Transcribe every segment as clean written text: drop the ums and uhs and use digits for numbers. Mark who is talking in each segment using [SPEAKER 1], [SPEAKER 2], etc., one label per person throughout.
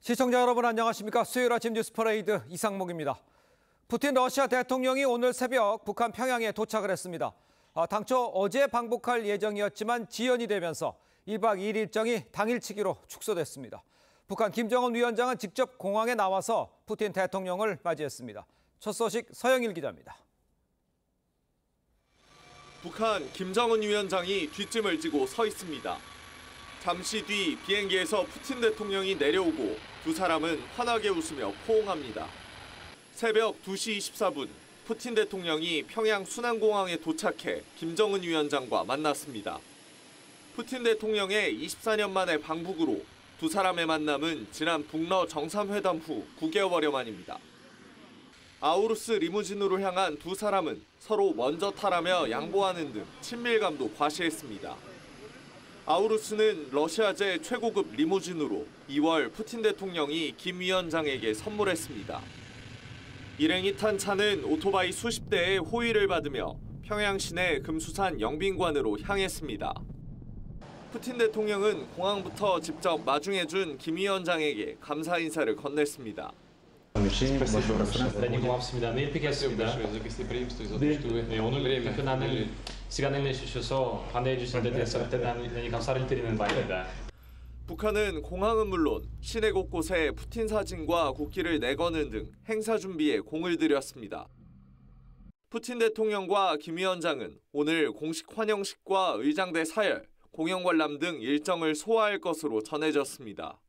[SPEAKER 1] 시청자 여러분 안녕하십니까? 수요일 아침 뉴스 퍼레이드 이상목입니다. 푸틴 러시아 대통령이 오늘 새벽 북한 평양에 도착을 했습니다. 당초 어제 방북할 예정이었지만 지연이 되면서 1박 2일 일정이 당일치기로 축소됐습니다. 북한 김정은 위원장은 직접 공항에 나와서 푸틴 대통령을 맞이했습니다. 첫 소식 서영일 기자입니다.
[SPEAKER 2] 북한 김정은 위원장이 뒷짐을 지고 서 있습니다. 잠시 뒤 비행기에서 푸틴 대통령이 내려오고 두 사람은 환하게 웃으며 포옹합니다. 새벽 2시 24분 푸틴 대통령이 평양 순안공항에 도착해 김정은 위원장과 만났습니다. 푸틴 대통령의 24년 만의 방북으로 두 사람의 만남은 지난 북러 정상회담 후 9개월여 만입니다. 아우루스 리무진으로 향한 두 사람은 서로 먼저 타라며 양보하는 등 친밀감도 과시했습니다. 아우루스는 러시아제 최고급 리무진으로 2월 푸틴 대통령이 김 위원장에게 선물했습니다. 일행이 탄 차는 오토바이 수십 대의 호의를 받으며 평양 시내 금수산 영빈관으로 향했습니다. 푸틴 대통령은 공항부터 직접 마중해준 김 위원장에게 감사 인사를 건넸습니다.
[SPEAKER 3] 네, 고맙습니다. 내일 뵙겠습니다. 네, 오늘 특별한 시간을 내주셔서 환대해 주신 데 대해서 대단히 감사를 드리는 바입니다.
[SPEAKER 2] 북한은 공항은 물론 시내 곳곳에 푸틴 사진과 국기를 내거는 등 행사 준비에 공을 들였습니다. 푸틴 대통령과 김 위원장은 오늘 공식 환영식과 의장대 사열, 공영 관람 등 일정을 소화할 것으로 전해졌습니다.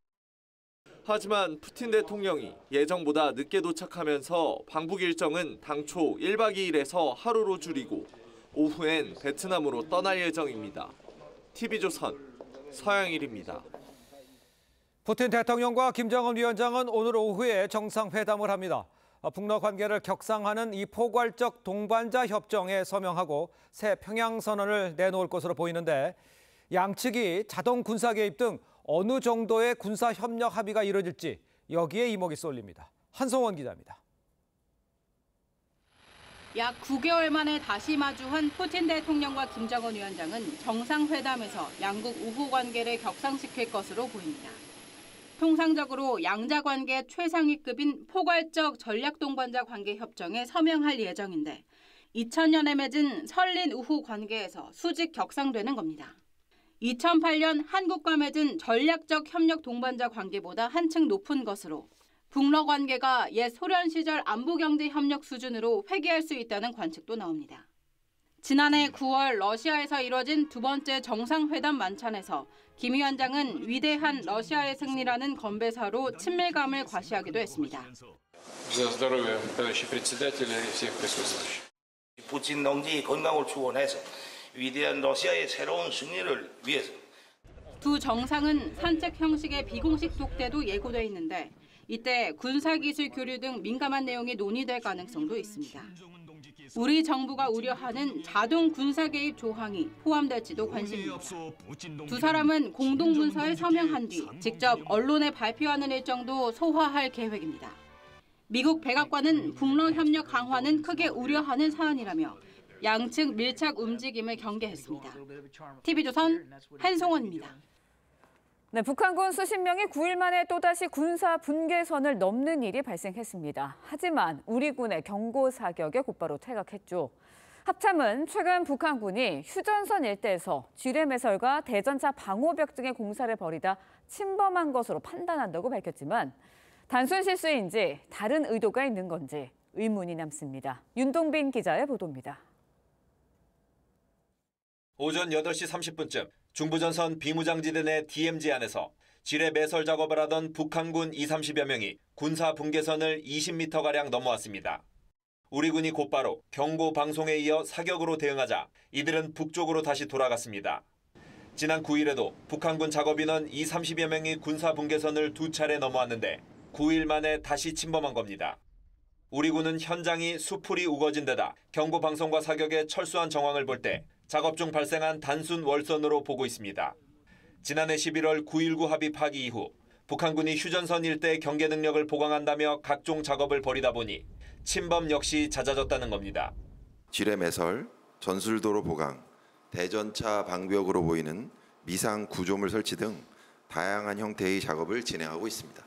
[SPEAKER 2] 하지만 푸틴 대통령이 예정보다 늦게 도착하면서 방북 일정은 당초 1박 2일에서 하루로 줄이고 오후엔 베트남으로 떠날 예정입니다. TV조선 서영일입니다.
[SPEAKER 1] 푸틴 대통령과 김정은 위원장은 오늘 오후에 정상회담을 합니다. 북러 관계를 격상하는 이 포괄적 동반자 협정에 서명하고 새 평양선언을 내놓을 것으로 보이는데 양측이 자동 군사 개입 등 어느 정도의 군사 협력 합의가 이뤄질지 여기에 이목이 쏠립니다. 한송원 기자입니다.
[SPEAKER 4] 약 9개월 만에 다시 마주한 푸틴 대통령과 김정은 위원장은 정상회담에서 양국 우호 관계를 격상시킬 것으로 보입니다. 통상적으로 양자 관계 최상위급인 포괄적 전략동반자 관계 협정에 서명할 예정인데 2000년에 맺은 설린 우호 관계에서 수직 격상되는 겁니다. 2008년 한국과 맺은 전략적 협력 동반자 관계보다 한층 높은 것으로 북러 관계가 옛 소련 시절 안보경제협력 수준으로 회귀할 수 있다는 관측도 나옵니다. 지난해 9월 러시아에서 이뤄진 두 번째 정상회담 만찬에서 김 위원장은 위대한 러시아의 승리라는 건배사로 친밀감을 과시하기도 했습니다.
[SPEAKER 5] 푸틴 동지 건강을 축원해서 위대한 러시아의 새로운 승리를 위해서.
[SPEAKER 4] 두 정상은 산책 형식의 비공식 독대도 예고돼 있는데 이때 군사기술 교류 등 민감한 내용이 논의될 가능성도 있습니다. 우리 정부가 우려하는 자동 군사 개입 조항이 포함될지도 관심입니다. 두 사람은 공동문서에 서명한 뒤 직접 언론에 발표하는 일정도 소화할 계획입니다. 미국 백악관은 북러 협력 강화는 크게 우려하는 사안이라며 양측 밀착 움직임을 경계했습니다. TV조선 한송원입니다.
[SPEAKER 6] 네, 북한군 수십 명이 9일 만에 또다시 군사 분계선을 넘는 일이 발생했습니다. 하지만 우리 군의 경고 사격에 곧바로 퇴각했죠. 합참은 최근 북한군이 휴전선 일대에서 지뢰매설과 대전차 방호벽 등의 공사를 벌이다 침범한 것으로 판단한다고 밝혔지만 단순 실수인지 다른 의도가 있는 건지 의문이 남습니다. 윤동빈 기자의 보도입니다.
[SPEAKER 7] 오전 8시 30분쯤 중부전선 비무장지대 내 DMZ 안에서 지뢰 매설 작업을 하던 북한군 20-30여 명이 군사 분계선을 20m가량 넘어왔습니다. 우리 군이 곧바로 경고 방송에 이어 사격으로 대응하자 이들은 북쪽으로 다시 돌아갔습니다. 지난 9일에도 북한군 작업인원 20-30여 명이 군사 분계선을 2차례 넘어왔는데 9일 만에 다시 침범한 겁니다. 우리 군은 현장이 수풀이 우거진 데다 경고 방송과 사격에 철수한 정황을 볼 때 작업 중 발생한 단순 월선으로 보고 있습니다. 지난해 11월 9.19 합의 파기 이후 북한군이 휴전선 일대 경계 능력을 보강한다며 각종 작업을 벌이다 보니 침범 역시 잦아졌다는 겁니다.
[SPEAKER 8] 지뢰 매설, 전술도로 보강, 대전차 방벽으로 보이는 미상 구조물 설치 등 다양한 형태의 작업을 진행하고 있습니다.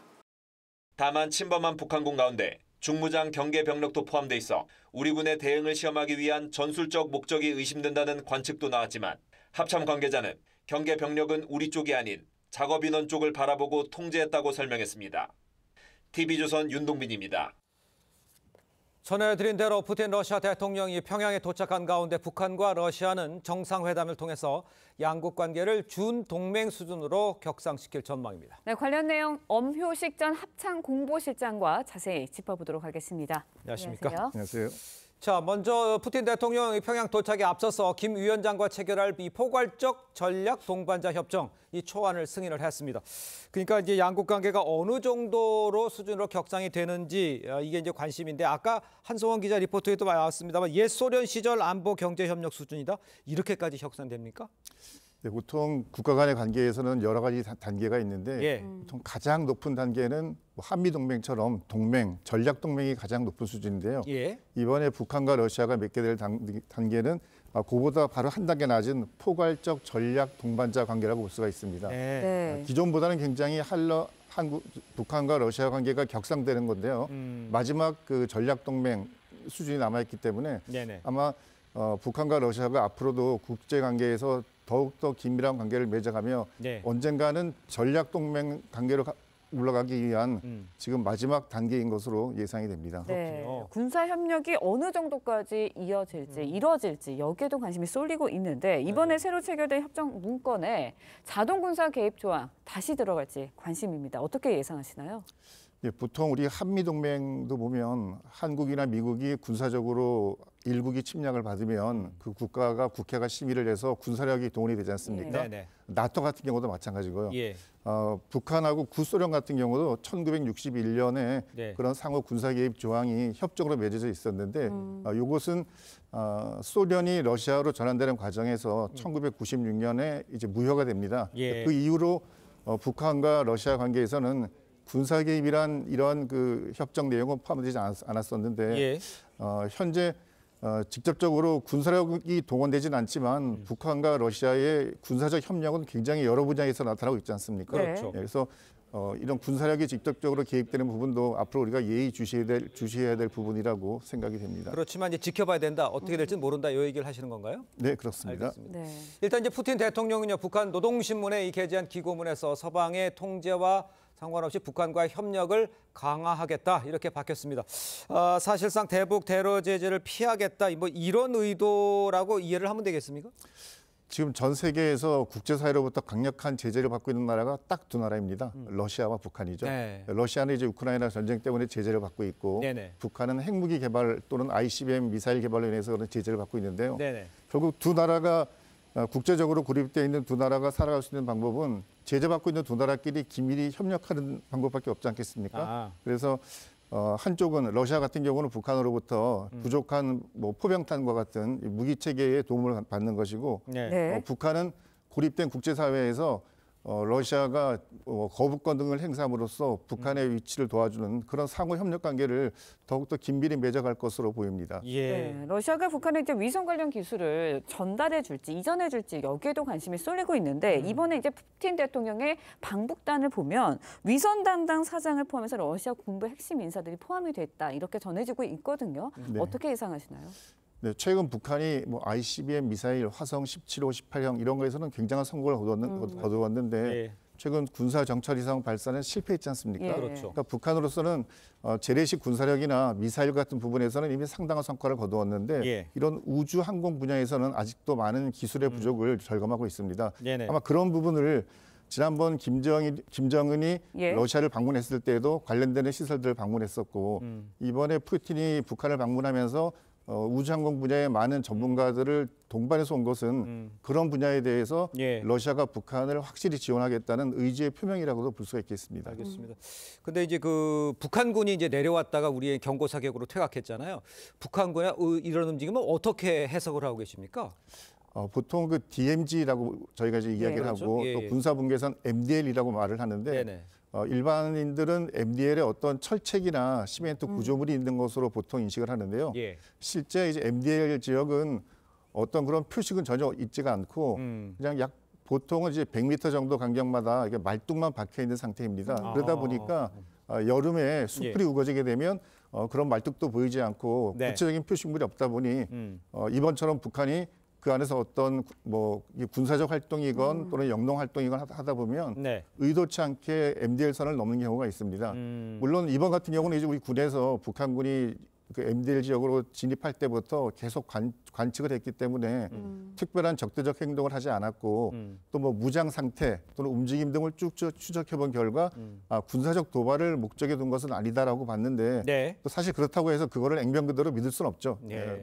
[SPEAKER 7] 다만 침범한 북한군 가운데 중무장 경계 병력도 포함돼 있어 우리 군의 대응을 시험하기 위한 전술적 목적이 의심된다는 관측도 나왔지만 합참 관계자는 경계 병력은 우리 쪽이 아닌 작업 인원 쪽을 바라보고 통제했다고 설명했습니다. TV조선 윤동빈입니다.
[SPEAKER 1] 전해드린 대로 푸틴 러시아 대통령이 평양에 도착한 가운데 북한과 러시아는 정상회담을 통해서 양국 관계를 준동맹 수준으로 격상시킬 전망입니다.
[SPEAKER 6] 네, 관련 내용 엄효식 전 합참 공보실장과 자세히 짚어보도록 하겠습니다.
[SPEAKER 1] 안녕하십니까?
[SPEAKER 9] 안녕하세요.
[SPEAKER 1] 자, 먼저 푸틴 대통령이 평양 도착에 앞서서 김 위원장과 체결할 이 포괄적 전략 동반자 협정 이 초안을 승인을 했습니다. 그러니까 이제 양국 관계가 어느 정도로 수준으로 격상이 되는지 이게 이제 관심인데 아까 한송원 기자 리포트에도 나왔습니다만 옛 소련 시절 안보 경제 협력 수준이다 이렇게까지 격상됩니까?
[SPEAKER 9] 네, 보통 국가 간의 관계에서는 여러 가지 단계가 있는데
[SPEAKER 1] 예.
[SPEAKER 9] 보통 가장 높은 단계는 뭐 한미동맹처럼 동맹, 전략동맹이 가장 높은 수준인데요.
[SPEAKER 1] 예.
[SPEAKER 9] 이번에 북한과 러시아가 맺게 될 단계는 그보다 바로 한 단계 낮은 포괄적 전략 동반자 관계라고 볼 수가 있습니다.
[SPEAKER 6] 네.
[SPEAKER 9] 기존보다는 굉장히 북한과 러시아 관계가 격상되는 건데요. 마지막 그 전략동맹 수준이 남아있기 때문에
[SPEAKER 1] 네네.
[SPEAKER 9] 아마 북한과 러시아가 앞으로도 국제관계에서 더욱더 긴밀한 관계를 맺어가며
[SPEAKER 1] 네.
[SPEAKER 9] 언젠가는 전략동맹 관계로 올라가기 위한 지금 마지막 단계인 것으로 예상이 됩니다.
[SPEAKER 6] 네,
[SPEAKER 1] 그렇군요.
[SPEAKER 6] 군사 협력이 어느 정도까지 이뤄질지 여기에도 관심이 쏠리고 있는데 이번에 새로 체결된 협정 문건에 자동 군사 개입 조항 다시 들어갈지 관심입니다. 어떻게 예상하시나요?
[SPEAKER 9] 예, 보통 우리 한미동맹도 보면 한국이나 미국이 군사적으로 일국이 침략을 받으면 그 국회가 심의를 해서 군사력이 동원이 되지 않습니까?
[SPEAKER 1] 네네.
[SPEAKER 9] 나토 같은 경우도 마찬가지고요.
[SPEAKER 1] 예.
[SPEAKER 9] 북한하고 구소련 같은 경우도 1961년에
[SPEAKER 1] 네.
[SPEAKER 9] 그런 상호 군사 개입 조항이 협정으로 맺어져 있었는데 이것은 소련이 러시아로 전환되는 과정에서 1996년에 이제 무효가 됩니다.
[SPEAKER 1] 예.
[SPEAKER 9] 그 이후로 북한과 러시아 관계에서는 군사 개입이란 이런 그 협정 내용은 포함되지 않았었는데
[SPEAKER 1] 예.
[SPEAKER 9] 현재 직접적으로 군사력이 동원되지는 않지만 북한과 러시아의 군사적 협력은 굉장히 여러 분야에서 나타나고 있지 않습니까?
[SPEAKER 1] 그렇죠.
[SPEAKER 9] 그래서 이런 군사력이 직접적으로 개입되는 부분도 앞으로 우리가 예의 주시해야 될 부분이라고 생각이 됩니다.
[SPEAKER 1] 그렇지만 이제 지켜봐야 된다. 어떻게 될지는 모른다. 이 얘기를 하시는 건가요?
[SPEAKER 9] 네, 그렇습니다.
[SPEAKER 1] 알겠습니다.
[SPEAKER 6] 네.
[SPEAKER 1] 일단 이제 푸틴 대통령은요, 북한 노동신문에 이 게재한 기고문에서 서방의 통제와 상관없이 북한과의 협력을 강화하겠다 이렇게 밝혔습니다. 사실상 대북 테러 제재를 피하겠다 뭐 이런 의도라고 이해를 하면 되겠습니까?
[SPEAKER 9] 지금 전 세계에서 국제사회로부터 강력한 제재를 받고 있는 나라가 딱 두 나라입니다. 러시아와 북한이죠.
[SPEAKER 1] 네.
[SPEAKER 9] 러시아는 이제 우크라이나 전쟁 때문에 제재를 받고 있고
[SPEAKER 1] 네네.
[SPEAKER 9] 북한은 핵무기 개발 또는 ICBM 미사일 개발로 인해서 그런 제재를 받고 있는데요.
[SPEAKER 1] 네네.
[SPEAKER 9] 결국 두 나라가 국제적으로 고립되어 있는 두 나라가 살아갈 수 있는 방법은 제재받고 있는 두 나라끼리 긴밀히 협력하는 방법밖에 없지 않겠습니까? 그래서 한쪽은 러시아 같은 경우는 북한으로부터 부족한 뭐 포병탄과 같은 무기 체계의 도움을 받는 것이고
[SPEAKER 6] 네.
[SPEAKER 9] 북한은 고립된 국제사회에서 러시아가 거부권 등을 행사함으로써 북한의 위치를 도와주는 그런 상호 협력 관계를 더욱더 긴밀히 맺어갈 것으로 보입니다.
[SPEAKER 1] 예.
[SPEAKER 6] 네, 러시아가 북한에 이제 위성 관련 기술을 전달해 줄지 이전해 줄지 여기에도 관심이 쏠리고 있는데 이번에 이제 푸틴 대통령의 방북단을 보면 위성 담당 사장을 포함해서 러시아 군부 핵심 인사들이 포함이 됐다 이렇게 전해지고 있거든요.
[SPEAKER 9] 네.
[SPEAKER 6] 어떻게 예상하시나요?
[SPEAKER 9] 네, 최근 북한이 뭐 ICBM 미사일 화성 17호, 18형 이런 거에서는 굉장한 성공을 거두었는데
[SPEAKER 1] 예.
[SPEAKER 9] 최근 군사 정찰 위성 발사는 실패했지 않습니까?
[SPEAKER 6] 예.
[SPEAKER 1] 그렇죠.
[SPEAKER 9] 그러니까 북한으로서는 재래식 군사력이나 미사일 같은 부분에서는 이미 상당한 성과를 거두었는데
[SPEAKER 1] 예.
[SPEAKER 9] 이런 우주 항공 분야에서는 아직도 많은 기술의 부족을 절감하고 있습니다.
[SPEAKER 1] 네네.
[SPEAKER 9] 아마 그런 부분을 지난번 김정은이
[SPEAKER 6] 예.
[SPEAKER 9] 러시아를 방문했을 때에도 관련되는 시설들을 방문했었고 이번에 푸틴이 북한을 방문하면서 우주항공 분야의 많은 전문가들을 동반해서 온 것은 그런 분야에 대해서
[SPEAKER 1] 예.
[SPEAKER 9] 러시아가 북한을 확실히 지원하겠다는 의지의 표명이라고도 볼 수가 있겠습니다.
[SPEAKER 1] 알겠습니다. 근데 이제 그 북한군이 이제 내려왔다가 우리의 경고 사격으로 퇴각했잖아요. 북한군의 이런 움직임은 어떻게 해석을 하고 계십니까?
[SPEAKER 9] 보통 그 DMZ라고 저희가 이제 이야기를
[SPEAKER 1] 그렇죠.
[SPEAKER 9] 하고
[SPEAKER 1] 예,
[SPEAKER 9] 또
[SPEAKER 1] 예.
[SPEAKER 9] 군사분계선 MDL이라고 말을 하는데
[SPEAKER 1] 네네.
[SPEAKER 9] 일반인들은 MDL에 어떤 철책이나 시멘트 구조물이 있는 것으로 보통 인식을 하는데요.
[SPEAKER 1] 예.
[SPEAKER 9] 실제 이제 MDL 지역은 어떤 그런 표식은 전혀 있지가 않고 그냥 보통은 이제 100m 정도 간격마다 이게 말뚝만 박혀 있는 상태입니다. 그러다 보니까 여름에 숲풀이 우거지게 되면 그런 말뚝도 보이지 않고
[SPEAKER 1] 네.
[SPEAKER 9] 구체적인 표식물이 없다 보니 이번처럼 북한이 그 안에서 어떤 뭐 군사적 활동이건 또는 영농 활동이건 하다 보면
[SPEAKER 1] 네.
[SPEAKER 9] 의도치 않게 MDL선을 넘는 경우가 있습니다. 물론 이번 같은 경우는 이제 우리 군에서 북한군이 그 MDL 지역으로 진입할 때부터 계속 관측을 했기 때문에 특별한 적대적 행동을 하지 않았고 또 뭐 무장 상태 또는 움직임 등을 쭉 추적해본 결과 군사적 도발을 목적에 둔 것은 아니다라고 봤는데
[SPEAKER 1] 네.
[SPEAKER 9] 또 사실 그렇다고 해서 그거를 액면 그대로 믿을 수는 없죠.
[SPEAKER 1] 네.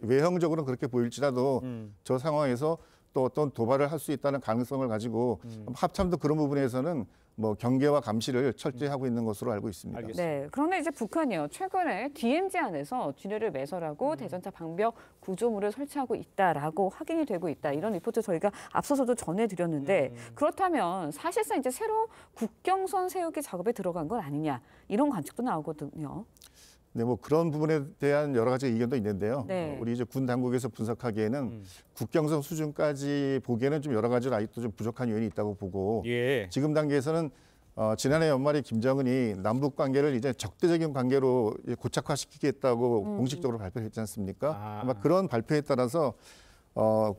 [SPEAKER 9] 외형적으로는 그렇게 보일지라도 저 상황에서 또 어떤 도발을 할 수 있다는 가능성을 가지고 합참도 그런 부분에서는 뭐 경계와 감시를 철저히 하고 있는 것으로 알고 있습니다.
[SPEAKER 1] 알겠습니다.
[SPEAKER 6] 네, 그런데 이제 북한이요. 최근에 DMZ 안에서 지뢰를 매설하고 대전차 방벽 구조물을 설치하고 있다라고 확인이 되고 있다. 이런 리포트 저희가 앞서서도 전해드렸는데 그렇다면 사실상 이제 새로 국경선 세우기 작업에 들어간 건 아니냐 이런 관측도 나오거든요.
[SPEAKER 9] 네, 뭐 그런 부분에 대한 여러 가지 의견도 있는데요.
[SPEAKER 6] 네.
[SPEAKER 9] 우리 이제 군 당국에서 분석하기에는 국경선 수준까지 보기에는 좀 여러 가지로 아직도 좀 부족한 요인이 있다고 보고
[SPEAKER 1] 예.
[SPEAKER 9] 지금 단계에서는 지난해 연말에 김정은이 남북 관계를 이제 적대적인 관계로 고착화시키겠다고 공식적으로 발표했지 않습니까? 아마 그런 발표에 따라서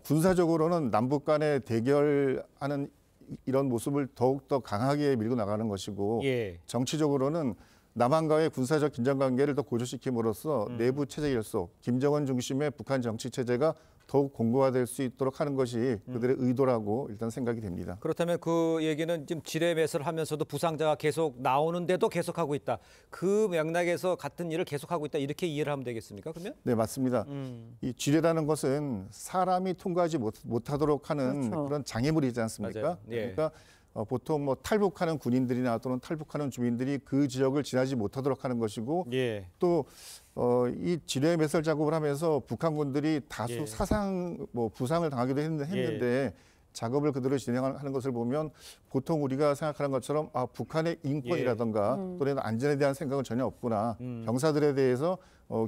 [SPEAKER 9] 군사적으로는 남북 간의 대결하는 이런 모습을 더욱더 강하게 밀고 나가는 것이고
[SPEAKER 1] 예.
[SPEAKER 9] 정치적으로는 남한과의 군사적 긴장관계를 더 고조시킴으로써 내부 체제 열속, 김정은 중심의 북한 정치 체제가 더욱 공고화될 수 있도록 하는 것이 그들의 의도라고 일단 생각이 됩니다.
[SPEAKER 1] 그렇다면 그 얘기는 지금 지뢰 매설하면서도 부상자가 계속 나오는데도 계속하고 있다. 그 맥락에서 같은 일을 계속하고 있다. 이렇게 이해를 하면 되겠습니까? 그러면?
[SPEAKER 9] 네, 맞습니다. 이 지뢰라는 것은 사람이 통과하지 못하도록 하는
[SPEAKER 6] 그렇죠.
[SPEAKER 9] 그런 장애물이지 않습니까?
[SPEAKER 1] 맞아요. 예.
[SPEAKER 9] 그러니까 보통 뭐 탈북하는 군인들이나 또는 탈북하는 주민들이 그 지역을 지나지 못하도록 하는 것이고
[SPEAKER 1] 예.
[SPEAKER 9] 또 이 지뢰 매설 작업을 하면서 북한군들이 다수
[SPEAKER 1] 예.
[SPEAKER 9] 사상 뭐 부상을 당하기도 했는데 작업을 그대로 진행하는 것을 보면 보통 우리가 생각하는 것처럼 북한의 인권이라든가 또는 안전에 대한 생각은 전혀 없구나. 병사들에 대해서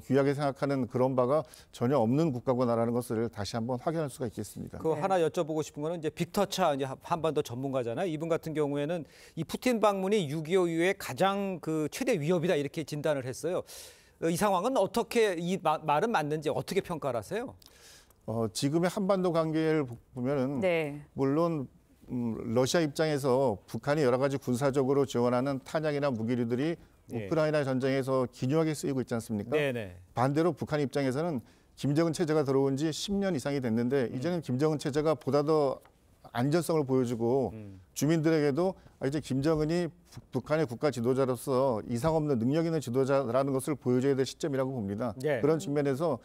[SPEAKER 9] 귀하게 생각하는 그런 바가 전혀 없는 국가고 나라는 것을 다시 한번 확인할 수가 있겠습니다.
[SPEAKER 1] 그 하나 여쭤보고 싶은 거는 이제 빅터차 이제 한반도 전문가잖아요. 이분 같은 경우에는 이 푸틴 방문이 6.25 이후에 가장 그 최대 위협이다 이렇게 진단을 했어요. 이 상황은 어떻게 이 말은 맞는지 어떻게 평가를 하세요?
[SPEAKER 9] 지금의 한반도 관계를 보면은
[SPEAKER 6] 네.
[SPEAKER 9] 물론 러시아 입장에서 북한이 여러 가지 군사적으로 지원하는 탄약이나 무기류들이
[SPEAKER 1] 예.
[SPEAKER 9] 우크라이나 전쟁에서 기묘하게 쓰이고 있지 않습니까?
[SPEAKER 1] 네네.
[SPEAKER 9] 반대로 북한 입장에서는 김정은 체제가 들어온 지 10년 이상이 됐는데 이제는 김정은 체제가 보다 더 안전성을 보여주고 주민들에게도 이제 김정은이 북한의 국가 지도자로서 이상 없는 능력 있는 지도자라는 것을 보여줘야 될 시점이라고 봅니다.
[SPEAKER 1] 네.
[SPEAKER 9] 그런 측면에서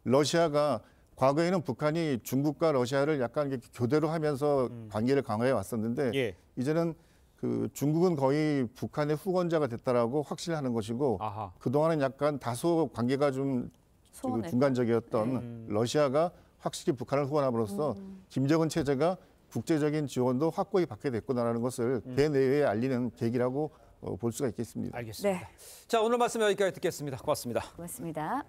[SPEAKER 9] 러시아가 과거에는 북한이 중국과 러시아를 약간 이렇게 교대로 하면서 관계를 강화해 왔었는데
[SPEAKER 1] 예.
[SPEAKER 9] 이제는 그 중국은 거의 북한의 후원자가 됐다라고 확신하는 것이고
[SPEAKER 1] 아하.
[SPEAKER 9] 그동안은 약간 다소 관계가 좀
[SPEAKER 6] 소원했다.
[SPEAKER 9] 중간적이었던 러시아가 확실히 북한을 후원함으로써 김정은 체제가 국제적인 지원도 확고히 받게 됐구나라는 것을 대내외에 알리는 계기라고 볼 수가 있겠습니다.
[SPEAKER 1] 알겠습니다.
[SPEAKER 6] 네.
[SPEAKER 1] 자, 오늘 말씀 여기까지 듣겠습니다. 고맙습니다.
[SPEAKER 6] 고맙습니다.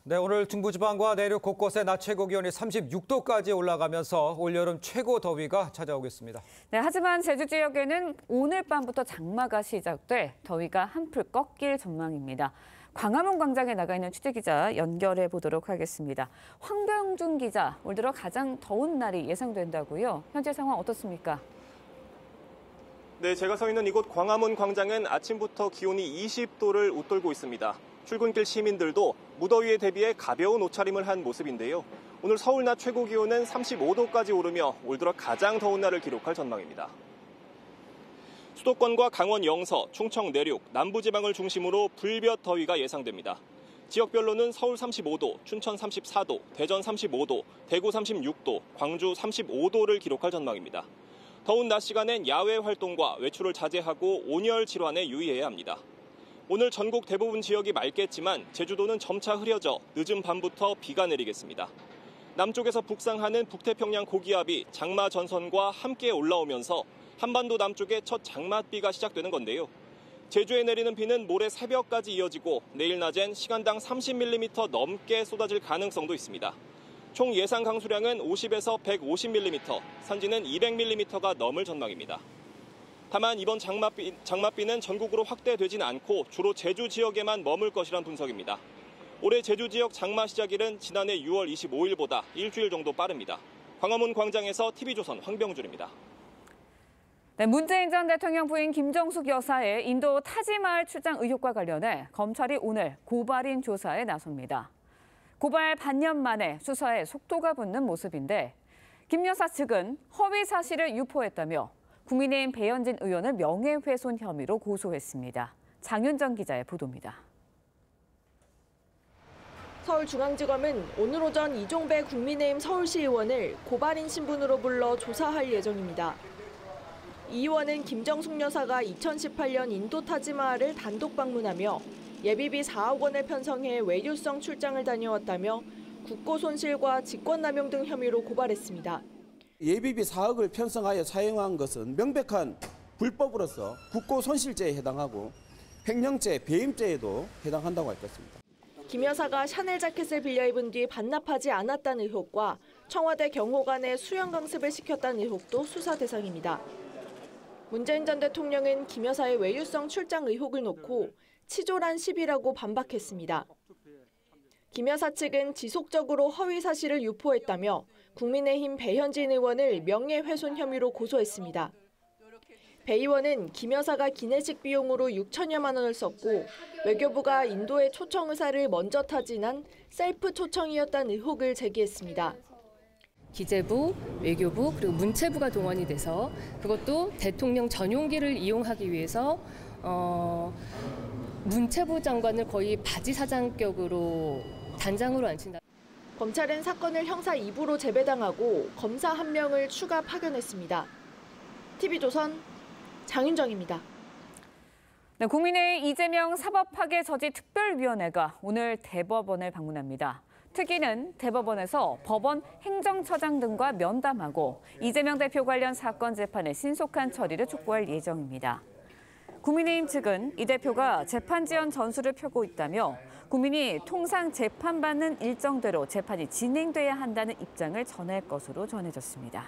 [SPEAKER 1] 네, 오늘 중부지방과 내륙 곳곳에 낮 최고 기온이 36도까지 올라가면서 올여름 최고 더위가 찾아오겠습니다.
[SPEAKER 6] 네, 하지만 제주 지역에는 오늘 밤부터 장마가 시작돼 더위가 한풀 꺾일 전망입니다. 광화문 광장에 나가 있는 취재기자 연결해 보도록 하겠습니다. 황병준 기자, 올 들어 가장 더운 날이 예상된다고요. 현재 상황 어떻습니까?
[SPEAKER 10] 네, 제가 서 있는 이곳 광화문 광장은 아침부터 기온이 20도를 웃돌고 있습니다. 출근길 시민들도 무더위에 대비해 가벼운 옷차림을 한 모습인데요. 오늘 서울 낮 최고 기온은 35도까지 오르며 올 들어 가장 더운 날을 기록할 전망입니다. 수도권과 강원 영서, 충청 내륙, 남부지방을 중심으로 불볕 더위가 예상됩니다. 지역별로는 서울 35도, 춘천 34도, 대전 35도, 대구 36도, 광주 35도를 기록할 전망입니다. 더운 낮 시간엔 야외 활동과 외출을 자제하고 온열 질환에 유의해야 합니다. 오늘 전국 대부분 지역이 맑겠지만 제주도는 점차 흐려져 늦은 밤부터 비가 내리겠습니다. 남쪽에서 북상하는 북태평양 고기압이 장마 전선과 함께 올라오면서 한반도 남쪽에 첫 장맛비가 시작되는 건데요. 제주에 내리는 비는 모레 새벽까지 이어지고 내일 낮엔 시간당 30mm 넘게 쏟아질 가능성도 있습니다. 총 예상 강수량은 50에서 150mm, 산지는 200mm가 넘을 전망입니다. 다만 이번 장맛비는 전국으로 확대되진 않고 주로 제주 지역에만 머물 것이란 분석입니다. 올해 제주 지역 장마 시작일은 지난해 6월 25일보다 일주일 정도 빠릅니다. 광화문 광장에서 TV조선 황병준입니다.
[SPEAKER 6] 네, 문재인 전 대통령 부인 김정숙 여사의 인도 타지마을 출장 의혹과 관련해 검찰이 오늘 고발인 조사에 나섭니다. 고발 반년 만에 수사에 속도가 붙는 모습인데 김 여사 측은 허위 사실을 유포했다며 국민의힘 배현진 의원을 명예훼손 혐의로 고소했습니다. 장윤정 기자의 보도입니다.
[SPEAKER 11] 서울중앙지검은 오늘 오전 이종배 국민의힘 서울시 의원을 고발인 신분으로 불러 조사할 예정입니다. 이 의원은 김정숙 여사가 2018년 인도 타지마할을 단독 방문하며 예비비 4억 원을 편성해 외유성 출장을 다녀왔다며 국고 손실과 직권남용 등 혐의로 고발했습니다.
[SPEAKER 12] 예비비 4억을 편성하여 사용한 것은 명백한 불법으로서 국고 손실죄에 해당하고 횡령죄, 배임죄에도 해당한다고 할 것입니다.
[SPEAKER 11] 김 여사가 샤넬 자켓을 빌려 입은 뒤 반납하지 않았다는 의혹과 청와대 경호관에 수영 강습을 시켰다는 의혹도 수사 대상입니다. 문재인 전 대통령은 김 여사의 외유성 출장 의혹을 놓고 치졸한 시비라고 반박했습니다. 김 여사 측은 지속적으로 허위 사실을 유포했다며 국민의힘 배현진 의원을 명예훼손 혐의로 고소했습니다. 배 의원은 김 여사가 기내식 비용으로 6천여만 원을 썼고 외교부가 인도에 초청 의사를 먼저 타진한 셀프 초청이었다는 의혹을 제기했습니다.
[SPEAKER 13] 기재부, 외교부, 그리고 문체부가 동원이 돼서 그것도 대통령 전용기를 이용하기 위해서 문체부 장관을 거의 바지 사장격으로 단장으로 앉힌다.
[SPEAKER 11] 검찰은 사건을 형사 2부로 재배당하고 검사 1명을 추가 파견했습니다. TV조선 장윤정입니다.
[SPEAKER 6] 네, 국민의힘 이재명 사법파괴 저지 특별위원회가 오늘 대법원을 방문합니다. 특위는 대법원에서 법원 행정처장 등과 면담하고 이재명 대표 관련 사건 재판의 신속한 처리를 촉구할 예정입니다. 국민의힘 측은 이 대표가 재판 지연 전술을 펴고 있다며 국민이 통상 재판받는 일정대로 재판이 진행돼야 한다는 입장을 전할 것으로 전해졌습니다.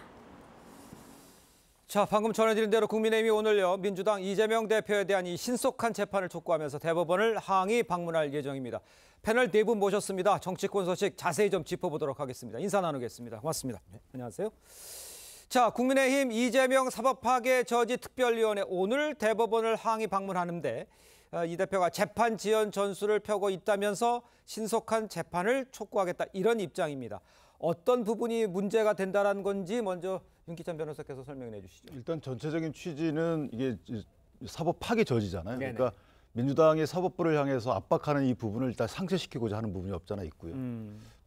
[SPEAKER 1] 자, 방금 전해드린 대로 국민의힘이 오늘요 민주당 이재명 대표에 대한 이 신속한 재판을 촉구하면서 대법원을 항의 방문할 예정입니다. 패널 4분 모셨습니다. 정치권 소식 자세히 좀 짚어보도록 하겠습니다. 인사 나누겠습니다. 고맙습니다. 네, 안녕하세요. 자, 국민의힘 이재명 사법파괴 저지 특별위원회 오늘 대법원을 항의 방문하는데 이 대표가 재판 지연 전술을 펴고 있다면서 신속한 재판을 촉구하겠다 이런 입장입니다. 어떤 부분이 문제가 된다는 건지 먼저 윤기찬 변호사께서 설명해 주시죠.
[SPEAKER 14] 일단 전체적인 취지는 이게 사법 파괴 저지잖아요. 네네. 그러니까 민주당이 사법부를 향해서 압박하는 이 부분을 일단 상쇄시키고자 하는 부분이 없잖아 있고요.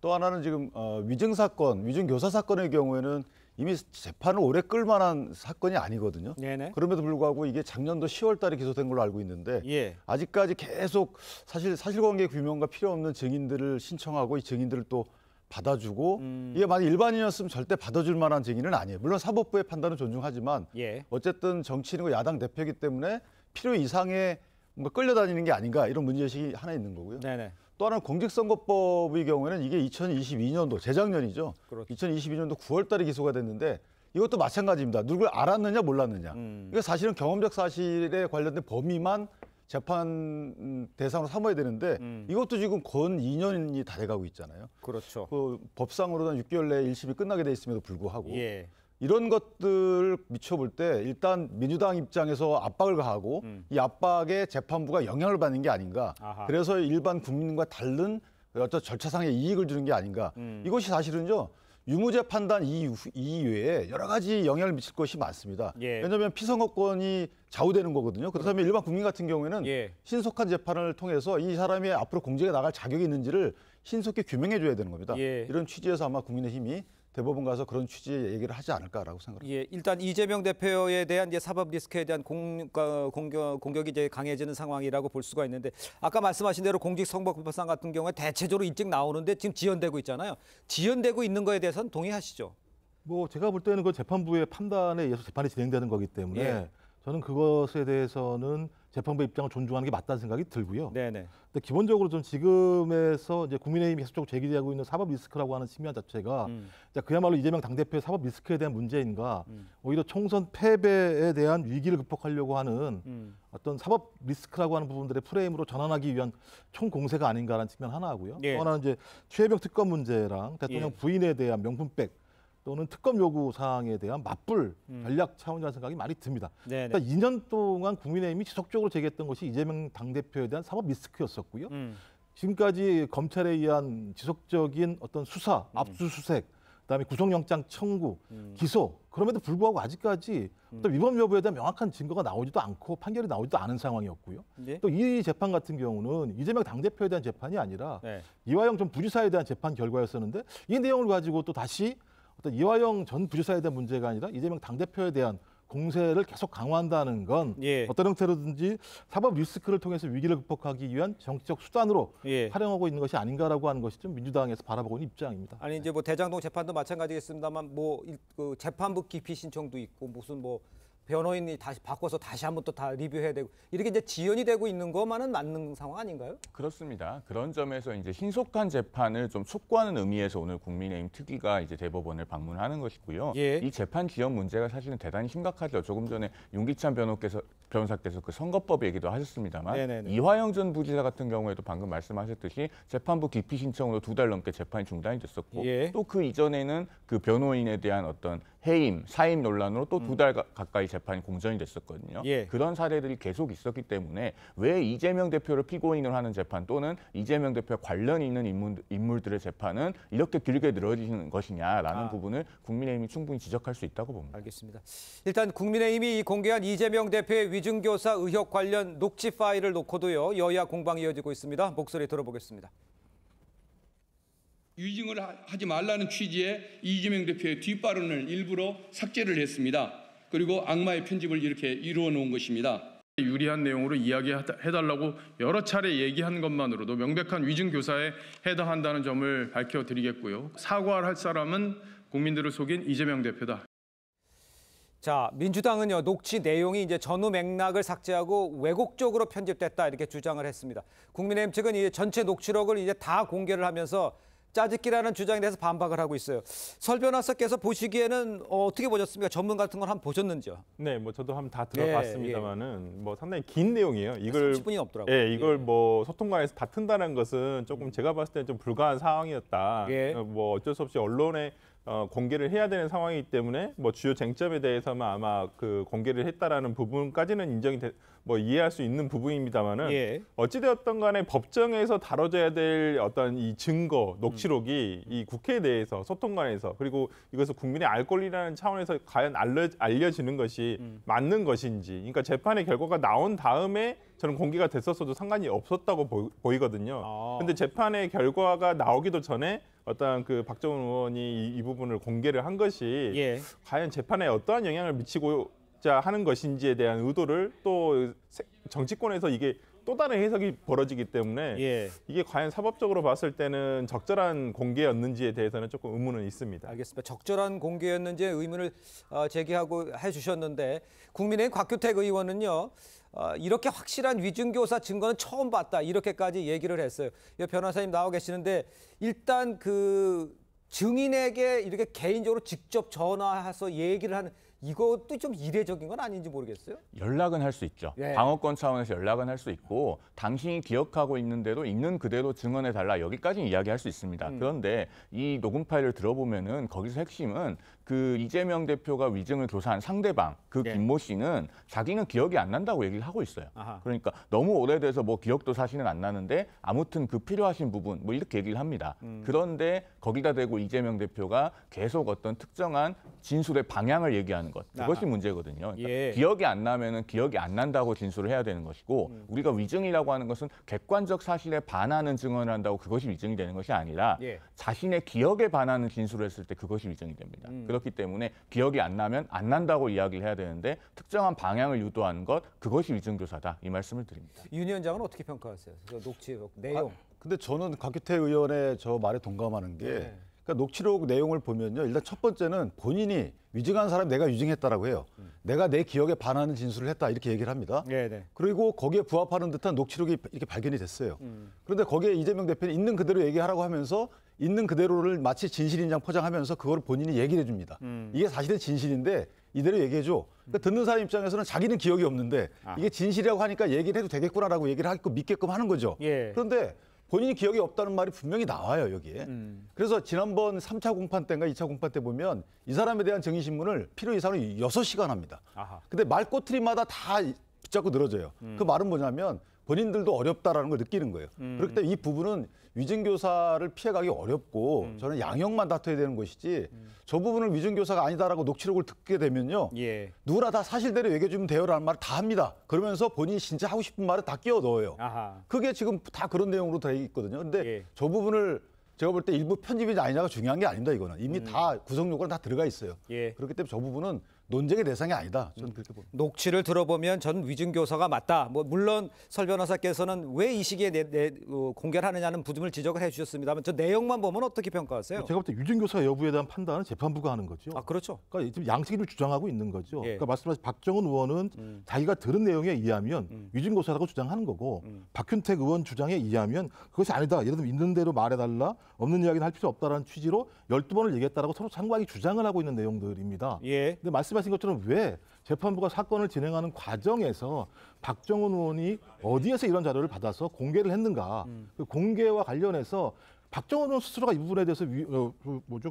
[SPEAKER 14] 또 하나는 지금 위증 사건, 위증 교사 사건의 경우에는 이미 재판을 오래 끌 만한 사건이 아니거든요. 네네. 그럼에도 불구하고 이게 작년도 10월 달에 기소된 걸로 알고 있는데 예. 아직까지 계속 사실관계 규명과 필요 없는 증인들을 신청하고 이 증인들을 또 받아주고 이게 만약 일반인이었으면 절대 받아줄 만한 증인은 아니에요. 물론 사법부의 판단은 존중하지만 예. 어쨌든 정치인이고 야당 대표이기 때문에 필요 이상의 뭔가 끌려다니는 게 아닌가 이런 문제의식이 하나 있는 거고요. 네네. 또 하나는 공직선거법의 경우에는 이게 2022년도 재작년이죠. 그렇죠. 2022년도 9월 달에 기소가 됐는데 이것도 마찬가지입니다. 누굴 알았느냐 몰랐느냐. 이게 사실은 경험적 사실에 관련된 범위만 재판 대상으로 삼아야 되는데 이것도 지금 건 2년이 다 돼가고 있잖아요. 그렇죠. 그 법상으로는 6개월 내에 1심이 끝나게 돼 있음에도 불구하고 예. 이런 것들을 미쳐볼 때 일단 민주당 입장에서 압박을 가하고 이 압박에 재판부가 영향을 받는 게 아닌가. 아하. 그래서 일반 국민과 다른 어떤 절차상의 이익을 주는 게 아닌가. 이것이 사실은요. 유무죄 판단 이외에 여러 가지 영향을 미칠 것이 많습니다. 예. 왜냐하면 피선거권이 좌우되는 거거든요. 그렇다면 일반 국민 같은 경우에는 예. 신속한 재판을 통해서 이 사람이 앞으로 공직에 나갈 자격이 있는지를 신속히 규명해 줘야 되는 겁니다. 예. 이런 취지에서 아마 국민의힘이 대법원 가서 그런 취지의 얘기를 하지 않을까라고 생각합니다. 예, 일단 이재명 대표에 대한 이제 사법 리스크에 대한 공격이 이제 강해지는 상황이라고 볼 수가 있는데 아까 말씀하신 대로 공직선거법상 같은 경우에 대체적으로 일찍 나오는데 지금 지연되고 있잖아요. 지연되고 있는 거에 대해서는 동의하시죠?
[SPEAKER 15] 뭐 제가 볼 때는 그 재판부의 판단에 의해서 재판이 진행되는 거기 때문에 예.
[SPEAKER 14] 저는 그것에 대해서는 재판부 입장을 존중하는 게 맞다는 생각이 들고요.
[SPEAKER 1] 네네.
[SPEAKER 14] 근데 기본적으로 좀 지금에서 이제 국민의힘이 계속적으로 제기되고 있는 사법 리스크라고 하는 측면 자체가 그야말로 이재명 당대표의 사법 리스크에 대한 문제인가, 오히려 총선 패배에 대한 위기를 극복하려고 하는 어떤 사법 리스크라고 하는 부분들의 프레임으로 전환하기 위한 총공세가 아닌가라는 측면 하나고요.
[SPEAKER 1] 예.
[SPEAKER 14] 또 하나는 이제 최혜병 특검 문제랑 대통령
[SPEAKER 1] 예.
[SPEAKER 14] 부인에 대한 명품백 또는 특검 요구 사항에 대한 맞불 전략 차원이라는 생각이 많이 듭니다.
[SPEAKER 1] 네네.
[SPEAKER 14] 그러니까 2년 동안 국민의힘이 지속적으로 제기했던 것이 이재명 당대표에 대한 사법 리스크였었고요. 지금까지 검찰에 의한 지속적인 어떤 수사, 압수수색, 그다음에 구속영장 청구, 기소, 그럼에도 불구하고 아직까지 또 위법 여부에 대한 명확한 증거가 나오지도 않고 판결이 나오지도 않은 상황이었고요.
[SPEAKER 1] 네.
[SPEAKER 14] 또 이 재판 같은 경우는 이재명 당대표에 대한 재판이 아니라
[SPEAKER 1] 네.
[SPEAKER 14] 이화영 전 부지사에 대한 재판 결과였었는데 이 내용을 가지고 또 다시 어떤 이화영 전 부지사에 대한 문제가 아니라 이재명 당대표에 대한 공세를 계속 강화한다는 건
[SPEAKER 1] 예.
[SPEAKER 14] 어떤 형태로든지 사법 리스크를 통해서 위기를 극복하기 위한 정치적 수단으로
[SPEAKER 1] 예.
[SPEAKER 14] 활용하고 있는 것이 아닌가라고 하는 것이 좀 민주당에서 바라보고 있는 입장입니다.
[SPEAKER 1] 아니 이제 뭐 대장동 재판도 마찬가지겠습니다만 그 재판부 기피 신청도 있고 무슨 뭐 변호인이 다시 바꿔서 다시 한번 또 다 리뷰해야 되고 이렇게 이제 지연이 되고 있는 것만은 맞는 상황 아닌가요?
[SPEAKER 15] 그렇습니다. 그런 점에서 이제 신속한 재판을 좀 촉구하는 의미에서 오늘 국민의힘 특위가 이제 대법원을 방문하는 것이고요.
[SPEAKER 1] 예.
[SPEAKER 15] 이 재판 지연 문제가 사실은 대단히 심각하죠. 조금 전에 윤기찬 변호사께서 그 선거법 얘기도 하셨습니다만
[SPEAKER 1] 네네네.
[SPEAKER 15] 이화영 전 부지사 같은 경우에도 방금 말씀하셨듯이 재판부 기피 신청으로 2달 넘게 재판이 중단이 됐었고
[SPEAKER 1] 예.
[SPEAKER 15] 또 그 이전에는 그 변호인에 대한 어떤 해임, 사임 논란으로 또 2달 가까이 재판이 공전이 됐었거든요.
[SPEAKER 1] 예.
[SPEAKER 15] 그런 사례들이 계속 있었기 때문에 왜 이재명 대표를 피고인을 하는 재판 또는 이재명 대표와 관련이 있는 인물들의 재판은 이렇게 길게 늘어지는 것이냐라는 부분을 국민의힘이 충분히 지적할 수 있다고 봅니다.
[SPEAKER 1] 알겠습니다. 일단 국민의힘이 공개한 이재명 대표의 위증교사 의혹 관련 녹취 파일을 놓고도요. 여야 공방이 이어지고 있습니다. 목소리 들어보겠습니다.
[SPEAKER 16] 위증을 하지 말라는 취지의 이재명 대표의 뒷발언을 일부러 삭제를 했습니다. 그리고 악마의 편집을 이렇게 이루어 놓은 것입니다. 유리한 내용으로 이야기해달라고 여러 차례 얘기한 것만으로도 명백한 위증교사에 해당한다는 점을 밝혀드리겠고요. 사과할 사람은 국민들을 속인 이재명 대표다.
[SPEAKER 1] 자, 민주당은요, 녹취 내용이 이제 전후 맥락을 삭제하고 왜곡적으로 편집됐다 이렇게 주장을 했습니다. 국민의힘 측은 이 전체 녹취록을 이제 다 공개를 하면서 짜집기라는 주장에 대해서 반박을 하고 있어요. 설 변호사께서 보시기에는 어떻게 보셨습니까? 전문 같은 걸 한번 보셨는지요?
[SPEAKER 17] 네, 뭐 저도 한번 다 들어봤습니다만은 뭐 상당히 긴 내용이에요. 이걸
[SPEAKER 1] 30분이 넘더라고요.
[SPEAKER 17] 예, 이걸 뭐 소통관에서 다툰다는 것은 조금 제가 봤을 때는 좀 불가한 상황이었다. 뭐 어쩔 수 없이 언론에 공개를 해야 되는 상황이기 때문에 뭐 주요 쟁점에 대해서만 아마 그 공개를 했다라는 부분까지는 인정이 뭐 이해할 수 있는 부분입니다만은 어찌되었던 간에 법정에서 다뤄져야 될 어떤 이 증거 녹취록이 이 국회 내에서 소통관에서 그리고 이것을 국민의 알 권리라는 차원에서 과연 알려지는 것이 맞는 것인지, 그러니까 재판의 결과가 나온 다음에 저는 공개가 됐었어도 상관이 없었다고 보이거든요. 근데 재판의 결과가 나오기도 전에 어떤 그 박정훈 의원이 이 부분을 공개를 한 것이 과연 재판에 어떠한 영향을 미치고자 하는 것인지에 대한 의도를 또 정치권에서 이게 또 다른 해석이 벌어지기 때문에 이게 과연 사법적으로 봤을 때는 적절한 공개였는지에 대해서는 조금 의문은 있습니다.
[SPEAKER 1] 알겠습니다. 적절한 공개였는지의 의문을 제기하고 해주셨는데 국민의힘 곽규택 의원은요. 이렇게 확실한 위증교사 증거는 처음 봤다 이렇게까지 얘기를 했어요. 변호사님 나와 계시는데 일단 그 증인에게 이렇게 개인적으로 직접 전화해서 얘기를 하는 이것도 좀 이례적인 건 아닌지 모르겠어요.
[SPEAKER 15] 연락은 할 수 있죠. 방어권 차원에서 연락은 할 수 있고 당신이 기억하고 있는데도 있는 그대로 증언해달라 여기까지는 이야기할 수 있습니다. 그런데 이 녹음 파일을 들어보면은 거기서 핵심은 그 이재명 대표가 위증을 교사한 상대방 그 김모 씨는 자기는 기억이 안 난다고 얘기를 하고 있어요. 그러니까 너무 오래돼서 뭐 기억도 사실은 안 나는데 아무튼 그 필요하신 부분 뭐 이렇게 얘기를 합니다. 그런데 거기다 대고 이재명 대표가 계속 어떤 특정한 진술의 방향을 얘기하는 것 그것이 문제거든요. 그러니까 기억이 안 나면은 기억이 안 난다고 진술을 해야 되는 것이고 우리가 위증이라고 하는 것은 객관적 사실에 반하는 증언을 한다고 그것이 위증이 되는 것이 아니라 자신의 기억에 반하는 진술을 했을 때 그것이 위증이 됩니다. 그렇기 때문에 기억이 안 나면 안 난다고 이야기를 해야 되는데 특정한 방향을 유도하는 것 그것이 위증교사다 이 말씀을 드립니다.
[SPEAKER 1] 윤 위원장은 어떻게 평가하세요? 그 녹취록 내용.
[SPEAKER 14] 근데 저는 곽규택 의원의 저 말에 동감하는 게 그러니까 녹취록 내용을 보면요. 일단 첫 번째는 본인이 위증한 사람이 내가 위증했다라고 해요. 내가 내 기억에 반하는 진술을 했다 이렇게 얘기를 합니다.
[SPEAKER 1] 네네.
[SPEAKER 14] 그리고 거기에 부합하는 듯한 녹취록이 이렇게 발견이 됐어요. 그런데 거기에 이재명 대표는 있는 그대로 얘기하라고 하면서 있는 그대로를 마치 진실인장 포장하면서 그걸 본인이 얘기를 해줍니다. 이게 사실은 진실인데 이대로 얘기해줘. 그러니까 듣는 사람 입장에서는 자기는 기억이 없는데 이게 진실이라고 하니까 얘기를 해도 되겠구나라고 얘기를 하고 믿게끔 하는 거죠.
[SPEAKER 1] 예.
[SPEAKER 14] 그런데 본인이 기억이 없다는 말이 분명히 나와요, 여기에. 그래서 지난번 3차 공판 때인가 2차 공판 때 보면 이 사람에 대한 증인신문을 필요 이상으로 6시간 합니다.
[SPEAKER 1] 아하.
[SPEAKER 14] 근데 말꼬투리마다 다 붙잡고 늘어져요. 그 말은 뭐냐면 본인들도 어렵다라는 걸 느끼는 거예요. 그렇기 때문에 이 부분은 위증교사를 피해가기 어렵고 저는 양형만 다퉈야 되는 것이지 저 부분을 위증교사가 아니다라고 녹취록을 듣게 되면요.
[SPEAKER 1] 예.
[SPEAKER 14] 누구나 다 사실대로 얘기해주면 돼요라는 말을 다 합니다. 그러면서 본인이 진짜 하고 싶은 말을 다 끼워 넣어요.
[SPEAKER 1] 아하.
[SPEAKER 14] 그게 지금 다 그런 내용으로 되어 있거든요. 근데
[SPEAKER 1] 예.
[SPEAKER 14] 저 부분을 제가 볼 때 일부 편집이냐 아니냐가 중요한 게 아닙니다. 이거는 이미 다 구성 요건은 다 들어가 있어요.
[SPEAKER 1] 예.
[SPEAKER 14] 그렇기 때문에 저 부분은 논쟁의 대상이 아니다. 저는 그렇게 봅니다.
[SPEAKER 1] 녹취를 들어보면 전 위증교사가 맞다. 뭐 물론 설 변호사께서는 왜 이 시기에 공개를 하느냐는 부분을 지적을 해주셨습니다만 저 내용만 보면 어떻게 평가하세요?
[SPEAKER 18] 제가 볼 때 위증교사 여부에 대한 판단은 재판부가 하는 거죠.
[SPEAKER 1] 아 그렇죠.
[SPEAKER 18] 그러니까 지금 양측을 주장하고 있는 거죠.
[SPEAKER 1] 예.
[SPEAKER 18] 그러니까 말씀하신 박정은 의원은 자기가 들은 내용에 의하면 위증교사라고 주장하는 거고 박윤택 의원 주장에 의하면 그것이 아니다. 예를 들면 있는 대로 말해달라. 없는 이야기는 할 필요 없다라는 취지로 12번을 얘기했다라고 서로 상관이 주장을 하고 있는 내용들입니다.
[SPEAKER 1] 예.
[SPEAKER 18] 근데 말씀하신 것처럼 왜 재판부가 사건을 진행하는 과정에서 박정은 의원이 어디에서 이런 자료를 받아서 공개를 했는가? 그 공개와 관련해서 박정은 의원 스스로가 이 부분에 대해서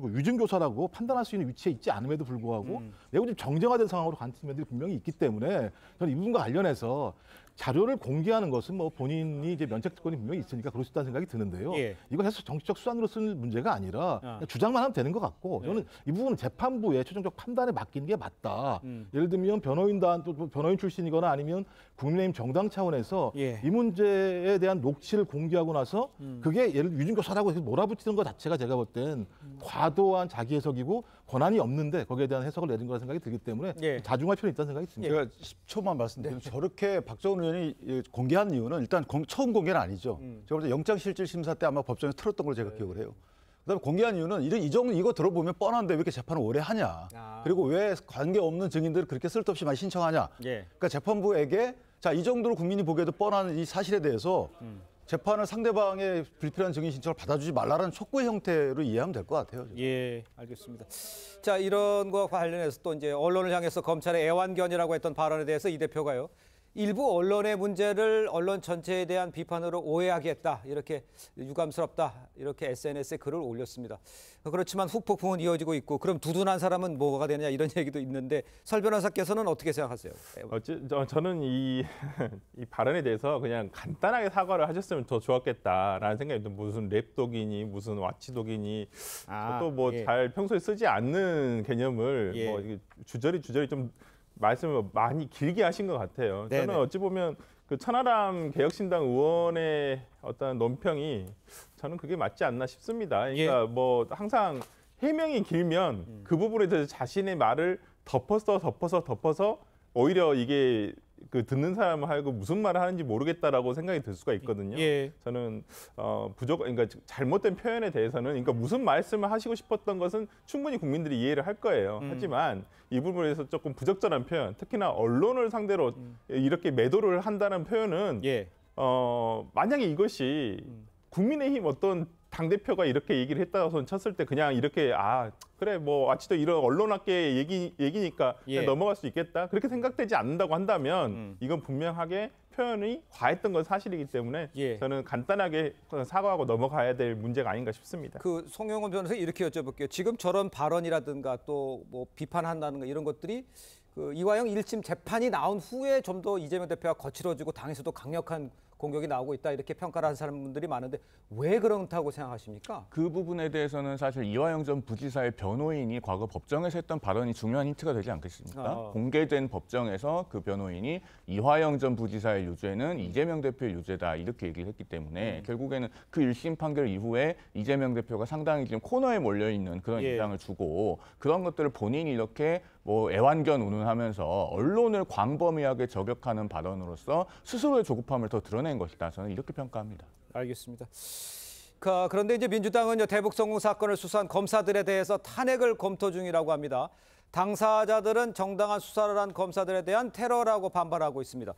[SPEAKER 18] 위증교사라고 판단할 수 있는 위치에 있지 않음에도 불구하고 매우 좀 정쟁화된 상황으로 간 측면들이 분명히 있기 때문에 저는 이 부분과 관련해서 자료를 공개하는 것은 뭐 본인이 이제 면책 특권이 분명히 있으니까 그럴 수 있다는 생각이 드는데요.
[SPEAKER 1] 예.
[SPEAKER 18] 이걸 해서 정치적 수단으로 쓰는 문제가 아니라 주장만 하면 되는 것 같고 저는 이 부분은 재판부의 최종적 판단에 맡기는 게 맞다. 예를 들면 변호인단 또 변호인 출신이거나 아니면 국민의힘 정당 차원에서
[SPEAKER 1] 예.
[SPEAKER 18] 이 문제에 대한 녹취를 공개하고 나서 그게 예를 들어 위증교사라고 해서 몰아붙이는 것 자체가 제가 볼 땐 과도한 자기 해석이고 권한이 없는데 거기에 대한 해석을 내린 거라는 생각이 들기 때문에
[SPEAKER 1] 예.
[SPEAKER 18] 자중할 필요는 있다는 생각이 듭니다.
[SPEAKER 14] 제가 10초만 말씀드리면 저렇게 박정은 의원이 공개한 이유는 일단 처음 공개는 아니죠. 제가 볼 때 영장실질심사 때 아마 법정에서 틀었던 걸 제가 기억을 해요. 그다음에 공개한 이유는 이거 들어보면 뻔한데 왜 이렇게 재판을 오래 하냐. 그리고 왜 관계없는 증인들을 그렇게 쓸데없이 많이 신청하냐.
[SPEAKER 1] 예.
[SPEAKER 14] 그러니까 재판부에게 자, 이 정도로 국민이 보기에도 뻔한 이 사실에 대해서 재판을 상대방의 불필요한 증인 신청을 받아주지 말라라는 촉구의 형태로 이해하면 될 것 같아요. 저는.
[SPEAKER 1] 예, 알겠습니다. 자, 이런 거와 관련해서 또 이제 언론을 향해서 검찰의 애완견이라고 했던 발언에 대해서 이 대표가요. 일부 언론의 문제를 언론 전체에 대한 비판으로 오해하게 했다. 이렇게 유감스럽다. 이렇게 SNS에 글을 올렸습니다. 그렇지만 후폭풍은 이어지고 있고 그럼 두둔한 사람은 뭐가 되느냐 이런 얘기도 있는데 설 변호사께서는 어떻게 생각하세요?
[SPEAKER 17] 저는 이 발언에 대해서 그냥 간단하게 사과를 하셨으면 더 좋았겠다라는 생각이 듭니다. 무슨 랩독이니 무슨 와치독이니 또 뭐 잘 평소에 쓰지 않는 개념을 뭐 주저리 좀 말씀을 많이 길게 하신 것 같아요.
[SPEAKER 1] 네네.
[SPEAKER 17] 저는 어찌 보면 그 천하람 개혁신당 의원의 어떤 논평이 저는 그게 맞지 않나 싶습니다. 그러니까 뭐 항상 해명이 길면 그 부분에 대해서 자신의 말을 덮어서 오히려 이게 그 듣는 사람을 하고 무슨 말을 하는지 모르겠다라고 생각이 들 수가 있거든요.
[SPEAKER 1] 예.
[SPEAKER 17] 저는 그러니까 잘못된 표현에 대해서는 그러니까 무슨 말씀을 하시고 싶었던 것은 충분히 국민들이 이해를 할 거예요. 하지만 이 부분에서 조금 부적절한 표현, 특히나 언론을 상대로 이렇게 매도를 한다는 표현은 만약에 이것이 국민의힘 어떤 당대표가 이렇게 얘기를 했다고 쳤을 때 그냥 이렇게 그래 뭐 아치도 이런 언론학계 얘기니까 그냥 넘어갈 수 있겠다 그렇게 생각되지 않는다고 한다면 이건 분명하게 표현이 과했던 건 사실이기 때문에 저는 간단하게 사과하고 넘어가야 될 문제가 아닌가 싶습니다.
[SPEAKER 1] 그 송영훈 변호사 이렇게 여쭤볼게요. 지금 저런 발언이라든가 또 뭐 비판한다는 거 이런 것들이 그 이화영 1심 재판이 나온 후에 좀 더 이재명 대표가 거칠어지고 당에서도 강력한 공격이 나오고 있다 이렇게 평가를 하는 사람들이 많은데 왜 그렇다고 생각하십니까?
[SPEAKER 15] 그 부분에 대해서는 사실 이화영 전 부지사의 변호인이 과거 법정에서 했던 발언이 중요한 힌트가 되지 않겠습니까? 공개된 법정에서 그 변호인이 이화영 전 부지사의 유죄는 이재명 대표의 유죄다 이렇게 얘기를 했기 때문에 결국에는 그 1심 판결 이후에 이재명 대표가 상당히 지금 코너에 몰려있는 그런 입장을 주고 그런 것들을 본인이 이렇게 뭐 애완견 운운하면서 언론을 광범위하게 저격하는 발언으로서 스스로의 조급함을 더 드러낸 것이다. 저는 이렇게 평가합니다.
[SPEAKER 1] 알겠습니다. 그런데 이제 민주당은요, 대북 성공 사건을 수사한 검사들에 대해서 탄핵을 검토 중이라고 합니다. 당사자들은 정당한 수사를 한 검사들에 대한 테러라고 반발하고 있습니다.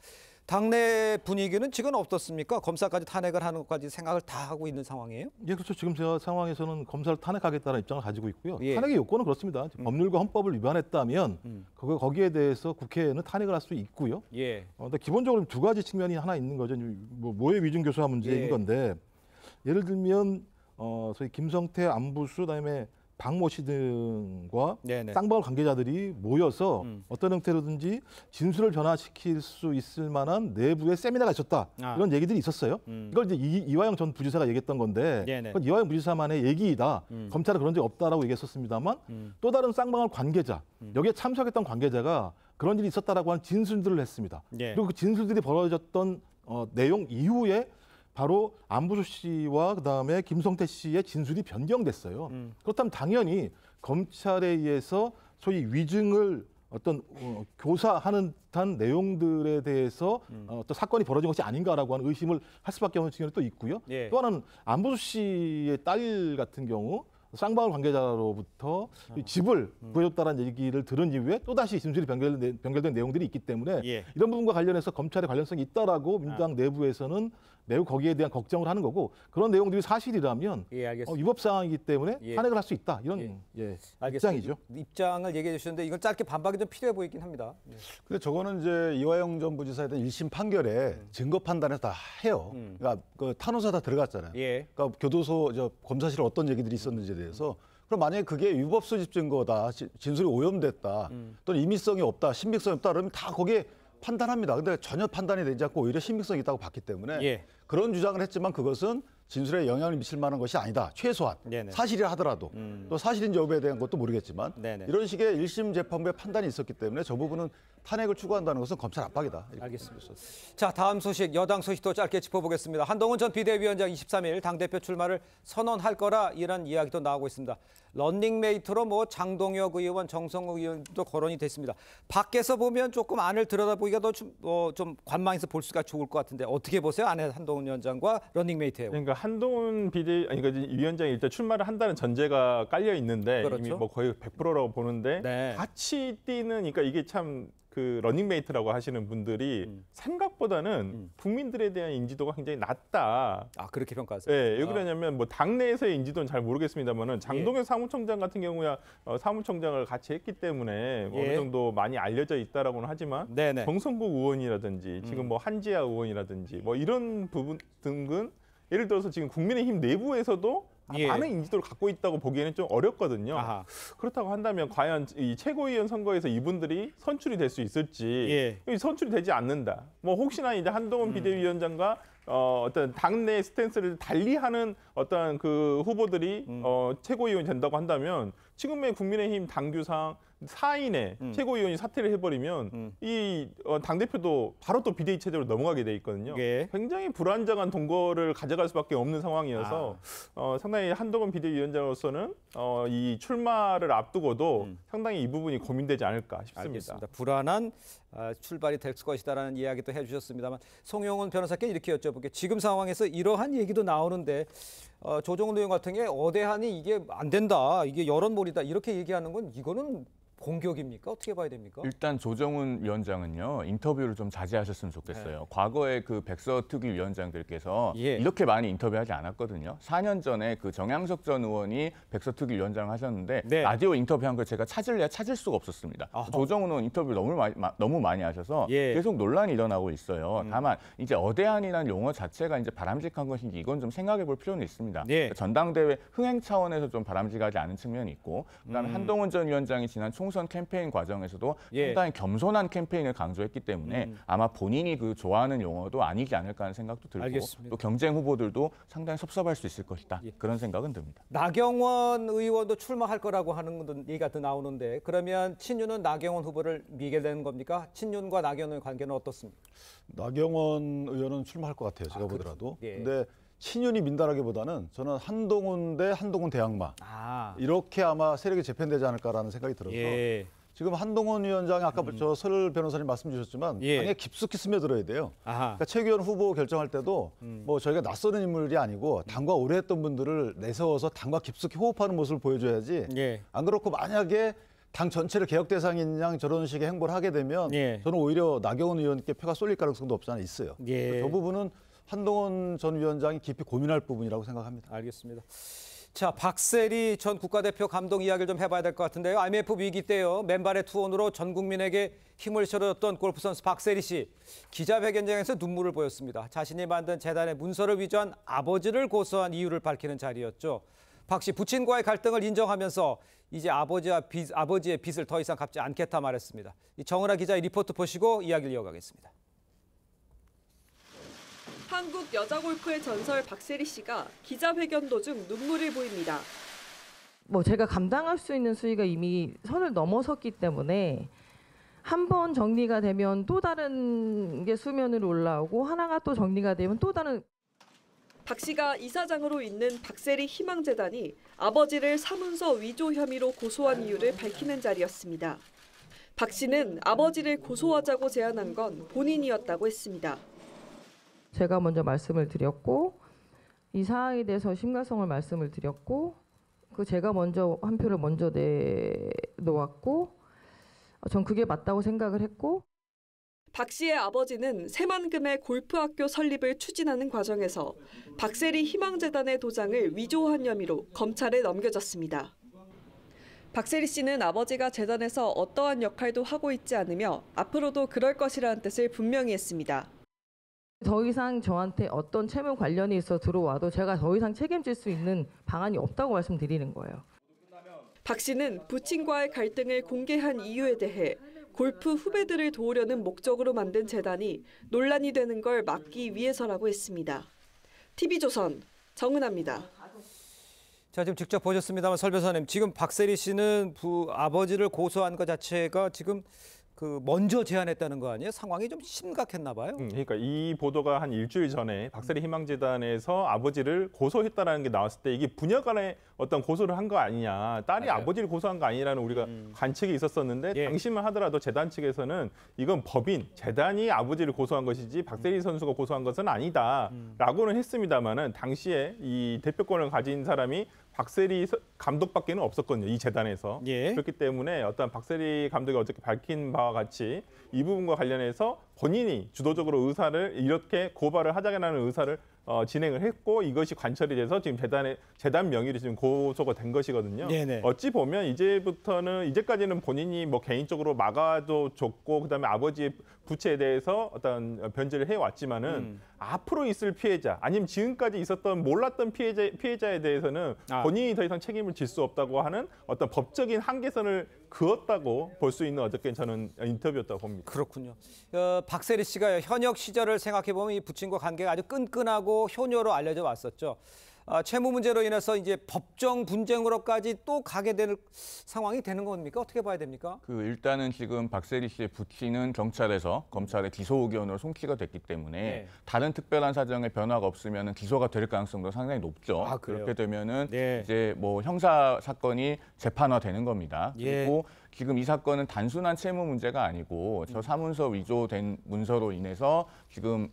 [SPEAKER 1] 당내 분위기는 지금 어떻습니까? 검사까지 탄핵을 하는 것까지 생각을 다 하고 있는 상황이에요?
[SPEAKER 18] 예, 그렇죠. 지금 제가 상황에서는 검사를 탄핵하겠다는 입장을 가지고 있고요.
[SPEAKER 1] 예.
[SPEAKER 18] 탄핵의 요건은 그렇습니다. 법률과 헌법을 위반했다면 거기에 대해서 국회에는 탄핵을 할 수 있고요.
[SPEAKER 1] 예.
[SPEAKER 18] 근데 기본적으로 두 가지 측면이 하나 있는 거죠. 모해 위증 교사 문제인
[SPEAKER 1] 예.
[SPEAKER 18] 건데 예를 들면 소위 김성태 안부수 그다음에 박모 씨 등과
[SPEAKER 1] 네네.
[SPEAKER 18] 쌍방울 관계자들이 모여서 어떤 형태로든지 진술을 변화시킬 수 있을 만한 내부의 세미나가 있었다. 이런 얘기들이 있었어요. 이걸 이제 이화영 전 부지사가 얘기했던 건데
[SPEAKER 1] 네네.
[SPEAKER 18] 그건 이화영 부지사만의 얘기이다. 검찰은 그런 적 없다라고 얘기했었습니다만 또 다른 쌍방울 관계자, 여기에 참석했던 관계자가 그런 일이 있었다라고 하는 진술들을 했습니다.
[SPEAKER 1] 예.
[SPEAKER 18] 그리고 그 진술들이 벌어졌던 내용 이후에 바로 안부수 씨와 그다음에 김성태 씨의 진술이 변경됐어요. 그렇다면 당연히 검찰에 의해서 소위 위증을 어떤 교사하는 듯한 내용들에 대해서 어떤 사건이 벌어진 것이 아닌가라고 하는 의심을 할 수밖에 없는 측면이 또 있고요.
[SPEAKER 1] 예.
[SPEAKER 18] 또 하나는 안부수 씨의 딸 같은 경우 쌍방울 관계자로부터 집을 구해줬다는 얘기를 들은 이후에 또다시 진술이 변경된 내용들이 있기 때문에
[SPEAKER 1] 예.
[SPEAKER 18] 이런 부분과 관련해서 검찰의 관련성이 있다라고 민주당 내부에서는 매우 거기에 대한 걱정을 하는 거고 그런 내용들이 사실이라면
[SPEAKER 1] 예, 알겠습니다.
[SPEAKER 18] 위법 사항이기 때문에
[SPEAKER 1] 예.
[SPEAKER 18] 탄핵을 할 수 있다 이런
[SPEAKER 1] 알겠습니다.
[SPEAKER 18] 입장이죠.
[SPEAKER 1] 입장을 얘기해 주셨는데 이건 짧게 반박이 좀 필요해 보이긴 합니다.
[SPEAKER 14] 근데 저거는 이제 이화영 전 부지사에 대한 1심 판결에 증거 판단을 다 해요. 그러니까 그 탄원서 다 들어갔잖아요.
[SPEAKER 1] 예.
[SPEAKER 14] 그러니까 교도소 검사실에 어떤 얘기들이 있었는지에 대해서 그럼 만약에 그게 위법 수집 증거다, 진술이 오염됐다, 또는 임의성이 없다, 신빙성이 없다 그러면 다 거기에 판단합니다. 근데 전혀 판단이 되지 않고 오히려 신빙성이 있다고 봤기 때문에
[SPEAKER 1] 예.
[SPEAKER 14] 그런 주장을 했지만 그것은 진술에 영향을 미칠 만한 것이 아니다. 최소한
[SPEAKER 1] 네네.
[SPEAKER 14] 사실이라 하더라도 또 사실인지 여부에 대한 것도 모르겠지만
[SPEAKER 1] 네네.
[SPEAKER 14] 이런 식의 1심 재판부의 판단이 있었기 때문에 저 부분은 탄핵을 추구한다는 것은 검찰 압박이다.
[SPEAKER 1] 알겠습니다. 자, 다음 소식, 여당 소식도 짧게 짚어보겠습니다. 한동훈 전 비대위원장 23일 당대표 출마를 선언할 거라 이런 이야기도 나오고 있습니다. 런닝메이트로 뭐 장동혁 의원, 정성욱 의원도 거론이 됐습니다. 밖에서 보면 조금 안을 들여다보기가 더 좀 관망에서 볼 수가 좋을 것 같은데 어떻게 보세요? 안에 한동훈 위원장과 런닝메이트예요.
[SPEAKER 17] 그러니까 한동훈 그러니까 위원장이 일단 출마를 한다는 전제가 깔려 있는데
[SPEAKER 1] 그렇죠.
[SPEAKER 17] 이미 뭐 거의 100%라고 보는데
[SPEAKER 1] 네.
[SPEAKER 17] 같이 뛰는 그러니까 이게 참 그 러닝메이트라고 하시는 분들이 생각보다는 국민들에 대한 인지도가 굉장히 낮다.
[SPEAKER 1] 아, 그렇게 평가하세요?
[SPEAKER 17] 네, 왜 그러냐면 뭐 당내에서의 인지도는 잘 모르겠습니다만은 장동혁 사무총장 같은 경우야 사무총장을 같이 했기 때문에 어느 정도 많이 알려져 있다라고는 하지만
[SPEAKER 1] 네네.
[SPEAKER 17] 정성국 의원이라든지 지금 뭐 한지아 의원이라든지 뭐 이런 부분 등은 예를 들어서 지금 국민의힘 내부에서도 많은 인지도를 갖고 있다고 보기에는 좀 어렵거든요.
[SPEAKER 1] 아하.
[SPEAKER 17] 그렇다고 한다면 과연 이 최고위원 선거에서 이분들이 선출이 될 수 있을지 선출이 되지 않는다. 뭐 혹시나 이제 한동훈 비대위원장과 어떤 당내 스탠스를 달리하는 어떤 그 후보들이 최고위원이 된다고 한다면 지금의 국민의힘 당규상 4인의 최고위원이 사퇴를 해버리면 이 당대표도 바로 또 비대위 체제로 넘어가게 돼 있거든요. 굉장히 불안정한 동거를 가져갈 수밖에 없는 상황이어서 상당히 한동훈 비대위원장으로서는 이 출마를 앞두고도 상당히 이 부분이 고민되지 않을까 싶습니다.
[SPEAKER 1] 알겠습니다. 불안한 출발이 될 것이다라는 이야기도 해주셨습니다만 송영훈 변호사께 이렇게 여쭤볼게요. 지금 상황에서 이러한 얘기도 나오는데 조정훈 의원 같은 게 어대한이 이게 안 된다, 이게 여론몰이다 이렇게 얘기하는 건 이거는 공격입니까? 어떻게 봐야 됩니까?
[SPEAKER 15] 일단 조정훈 위원장은요, 인터뷰를 좀 자제하셨으면 좋겠어요. 과거에 그 백서특위 위원장들께서 이렇게 많이 인터뷰하지 않았거든요. 4년 전에 그 정양석 전 의원이 백서특위 위원장을 하셨는데 라디오 인터뷰한 걸 제가 찾을래야 찾을 수가 없었습니다. 조정훈 의원 인터뷰를 너무 많이 하셔서 계속 논란이 일어나고 있어요. 다만 이제 어대한이라는 용어 자체가 이제 바람직한 것인지 이건 좀 생각해 볼 필요는 있습니다. 전당대회 흥행 차원에서 좀 바람직하지 않은 측면이 있고, 그다음에 한동훈 전 위원장이 지난 총선 캠페인 과정에서도 상당히 겸손한 캠페인을 강조했기 때문에 아마 본인이 그 좋아하는 용어도 아니지 않을까 하는 생각도 들고,
[SPEAKER 1] 알겠습니다.
[SPEAKER 15] 또 경쟁 후보들도 상당히 섭섭할 수 있을 것이다. 그런 생각은 듭니다.
[SPEAKER 1] 나경원 의원도 출마할 거라고 하는 얘기가 또 나오는데 그러면 친윤은 나경원 후보를 미게 되는 겁니까? 친윤과 나경원의 관계는 어떻습니까?
[SPEAKER 14] 나경원 의원은 출마할 것 같아요. 제가 보더라도. 근데 친윤이 민다라기보다는 저는 한동훈 대 한동훈 대항마 이렇게 아마 세력이 재편되지 않을까라는 생각이 들어서 지금 한동훈 위원장이 아까 설 변호사님 말씀 주셨지만 당에 깊숙이 스며들어야 돼요. 그러니까 최규현 후보 결정할 때도 뭐 저희가 낯서는 인물이 아니고 당과 오래 했던 분들을 내세워서 당과 깊숙이 호흡하는 모습을 보여줘야지 안 그렇고 만약에 당 전체를 개혁 대상인 양 저런 식의 행보를 하게 되면 저는 오히려 나경원 의원께 표가 쏠릴 가능성도 없지 않아 있어요. 저 부분은 한동훈 전 위원장이 깊이 고민할 부분이라고 생각합니다.
[SPEAKER 1] 알겠습니다. 자, 박세리 전 국가대표 감독 이야기를 좀 해봐야 될 것 같은데요. IMF 위기 때요. 맨발의 투혼으로 전 국민에게 힘을 실어줬던 골프 선수 박세리 씨. 기자회견장에서 눈물을 보였습니다. 자신이 만든 재단의 문서를 위조한 아버지를 고소한 이유를 밝히는 자리였죠. 박 씨 부친과의 갈등을 인정하면서 이제 아버지의 빚을 더 이상 갚지 않겠다 말했습니다. 이 정은아 기자의 리포트 보시고 이야기를 이어가겠습니다.
[SPEAKER 19] 한국 여자 골프의 전설 박세리 씨가 기자회견 도중 눈물을 보입니다.
[SPEAKER 20] 제가 감당할 수 있는 수위가 이미 선을 넘어섰기 때문에 한 번 정리가 되면 또 다른 게 수면으로 올라오고 하나가 또 정리가 되면 또 다른.
[SPEAKER 19] 박 씨가 이사장으로 있는 박세리 희망재단이 아버지를 사문서 위조 혐의로 고소한 이유를 밝히는 자리였습니다. 박 씨는 아버지를 고소하자고 제안한 건 본인이었다고 했습니다.
[SPEAKER 20] 제가 먼저 말씀을 드렸고 이 사항에 대해서 심각성을 말씀을 드렸고 제가 먼저 한 표를 먼저 내놓았고 전 그게 맞다고 생각을 했고
[SPEAKER 19] 박 씨의 아버지는 새만금의 골프학교 설립을 추진하는 과정에서 박세리 희망재단의 도장을 위조한 혐의로 검찰에 넘겨졌습니다. 박세리 씨는 아버지가 재단에서 어떠한 역할도 하고 있지 않으며 앞으로도 그럴 것이라는 뜻을 분명히 했습니다.
[SPEAKER 20] 더 이상 저한테 어떤 채무 관련이 있어 들어와도 제가 더 이상 책임질 수 있는 방안이 없다고 말씀드리는 거예요.
[SPEAKER 19] 박 씨는 부친과의 갈등을 공개한 이유에 대해 골프 후배들을 도우려는 목적으로 만든 재단이 논란이 되는 걸 막기 위해서라고 했습니다. TV조선 정은아입니다.
[SPEAKER 1] 자, 지금 직접 보셨습니다만 설 변호사님, 지금 박세리 씨는 아버지를 고소한 것 자체가 지금 먼저 제안했다는 거 아니에요? 상황이 좀 심각했나 봐요.
[SPEAKER 17] 그러니까 이 보도가 한 일주일 전에 박세리 희망재단에서 아버지를 고소했다라는 게 나왔을 때 이게 부녀 간에 어떤 고소를 한 거 아니냐, 딸이 아버지를 고소한 거 아니라는 우리가 관측이 있었었는데 당시만 하더라도 재단 측에서는 이건 법인, 재단이 아버지를 고소한 것이지 박세리 선수가 고소한 것은 아니다라고는 했습니다만은 당시에 이 대표권을 가진 사람이 박세리 감독밖에는 없었거든요, 이 재단에서. 그렇기 때문에 어떤 박세리 감독이 어저께 밝힌 바와 같이 이 부분과 관련해서 본인이 주도적으로 의사를 이렇게 고발을 하자라는 의사를 진행을 했고 이것이 관철이 돼서 지금 재단 명의로 지금 고소가 된 것이거든요. 어찌 보면 이제까지는 본인이 개인적으로 막아도 줬고 그다음에 아버지의 부채에 대해서 어떤 변제를 해왔지만은 앞으로 있을 피해자 아니면 지금까지 있었던 몰랐던 피해자에 대해서는 본인이 더 이상 책임을 질 수 없다고 하는 어떤 법적인 한계선을 그었다고 볼 수 있는 어저께 저는 인터뷰였다고 봅니다.
[SPEAKER 1] 그렇군요. 박세리 씨가 현역 시절을 생각해 보면 이 부친과 관계가 아주 끈끈하고 효녀로 알려져 왔었죠. 채무 문제로 인해서 이제 법정 분쟁으로까지 또 가게 될 상황이 되는 겁니까? 어떻게 봐야 됩니까?
[SPEAKER 15] 일단은 지금 박세리 씨의 부친은 경찰에서 검찰의 기소 의견으로 송치가 됐기 때문에 다른 특별한 사정의 변화가 없으면 기소가 될 가능성도 상당히 높죠. 그렇게 되면은 이제 형사 사건이 재판화되는 겁니다. 그리고 지금 이 사건은 단순한 채무 문제가 아니고 저 사문서 위조된 문서로 인해서 지금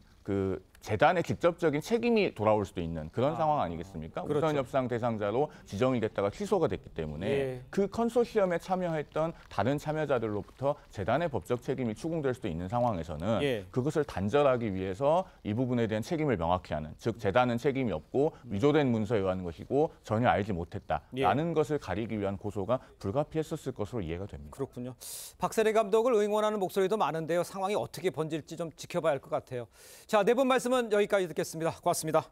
[SPEAKER 15] 재단의 직접적인 책임이 돌아올 수도 있는 그런 상황 아니겠습니까?
[SPEAKER 1] 그렇죠.
[SPEAKER 15] 우선 협상 대상자로 지정이 됐다가 취소가 됐기 때문에 그 컨소시엄에 참여했던 다른 참여자들로부터 재단의 법적 책임이 추궁될 수도 있는 상황에서는 그것을 단절하기 위해서 이 부분에 대한 책임을 명확히 하는, 즉 재단은 책임이 없고 위조된 문서에 의한 것이고 전혀 알지 못했다라는 것을 가리기 위한 고소가 불가피했었을 것으로 이해가 됩니다.
[SPEAKER 1] 그렇군요. 박세리 감독을 응원하는 목소리도 많은데요. 상황이 어떻게 번질지 좀 지켜봐야 할 것 같아요. 자, 네 분 말씀은 여기까지 듣겠습니다. 고맙습니다.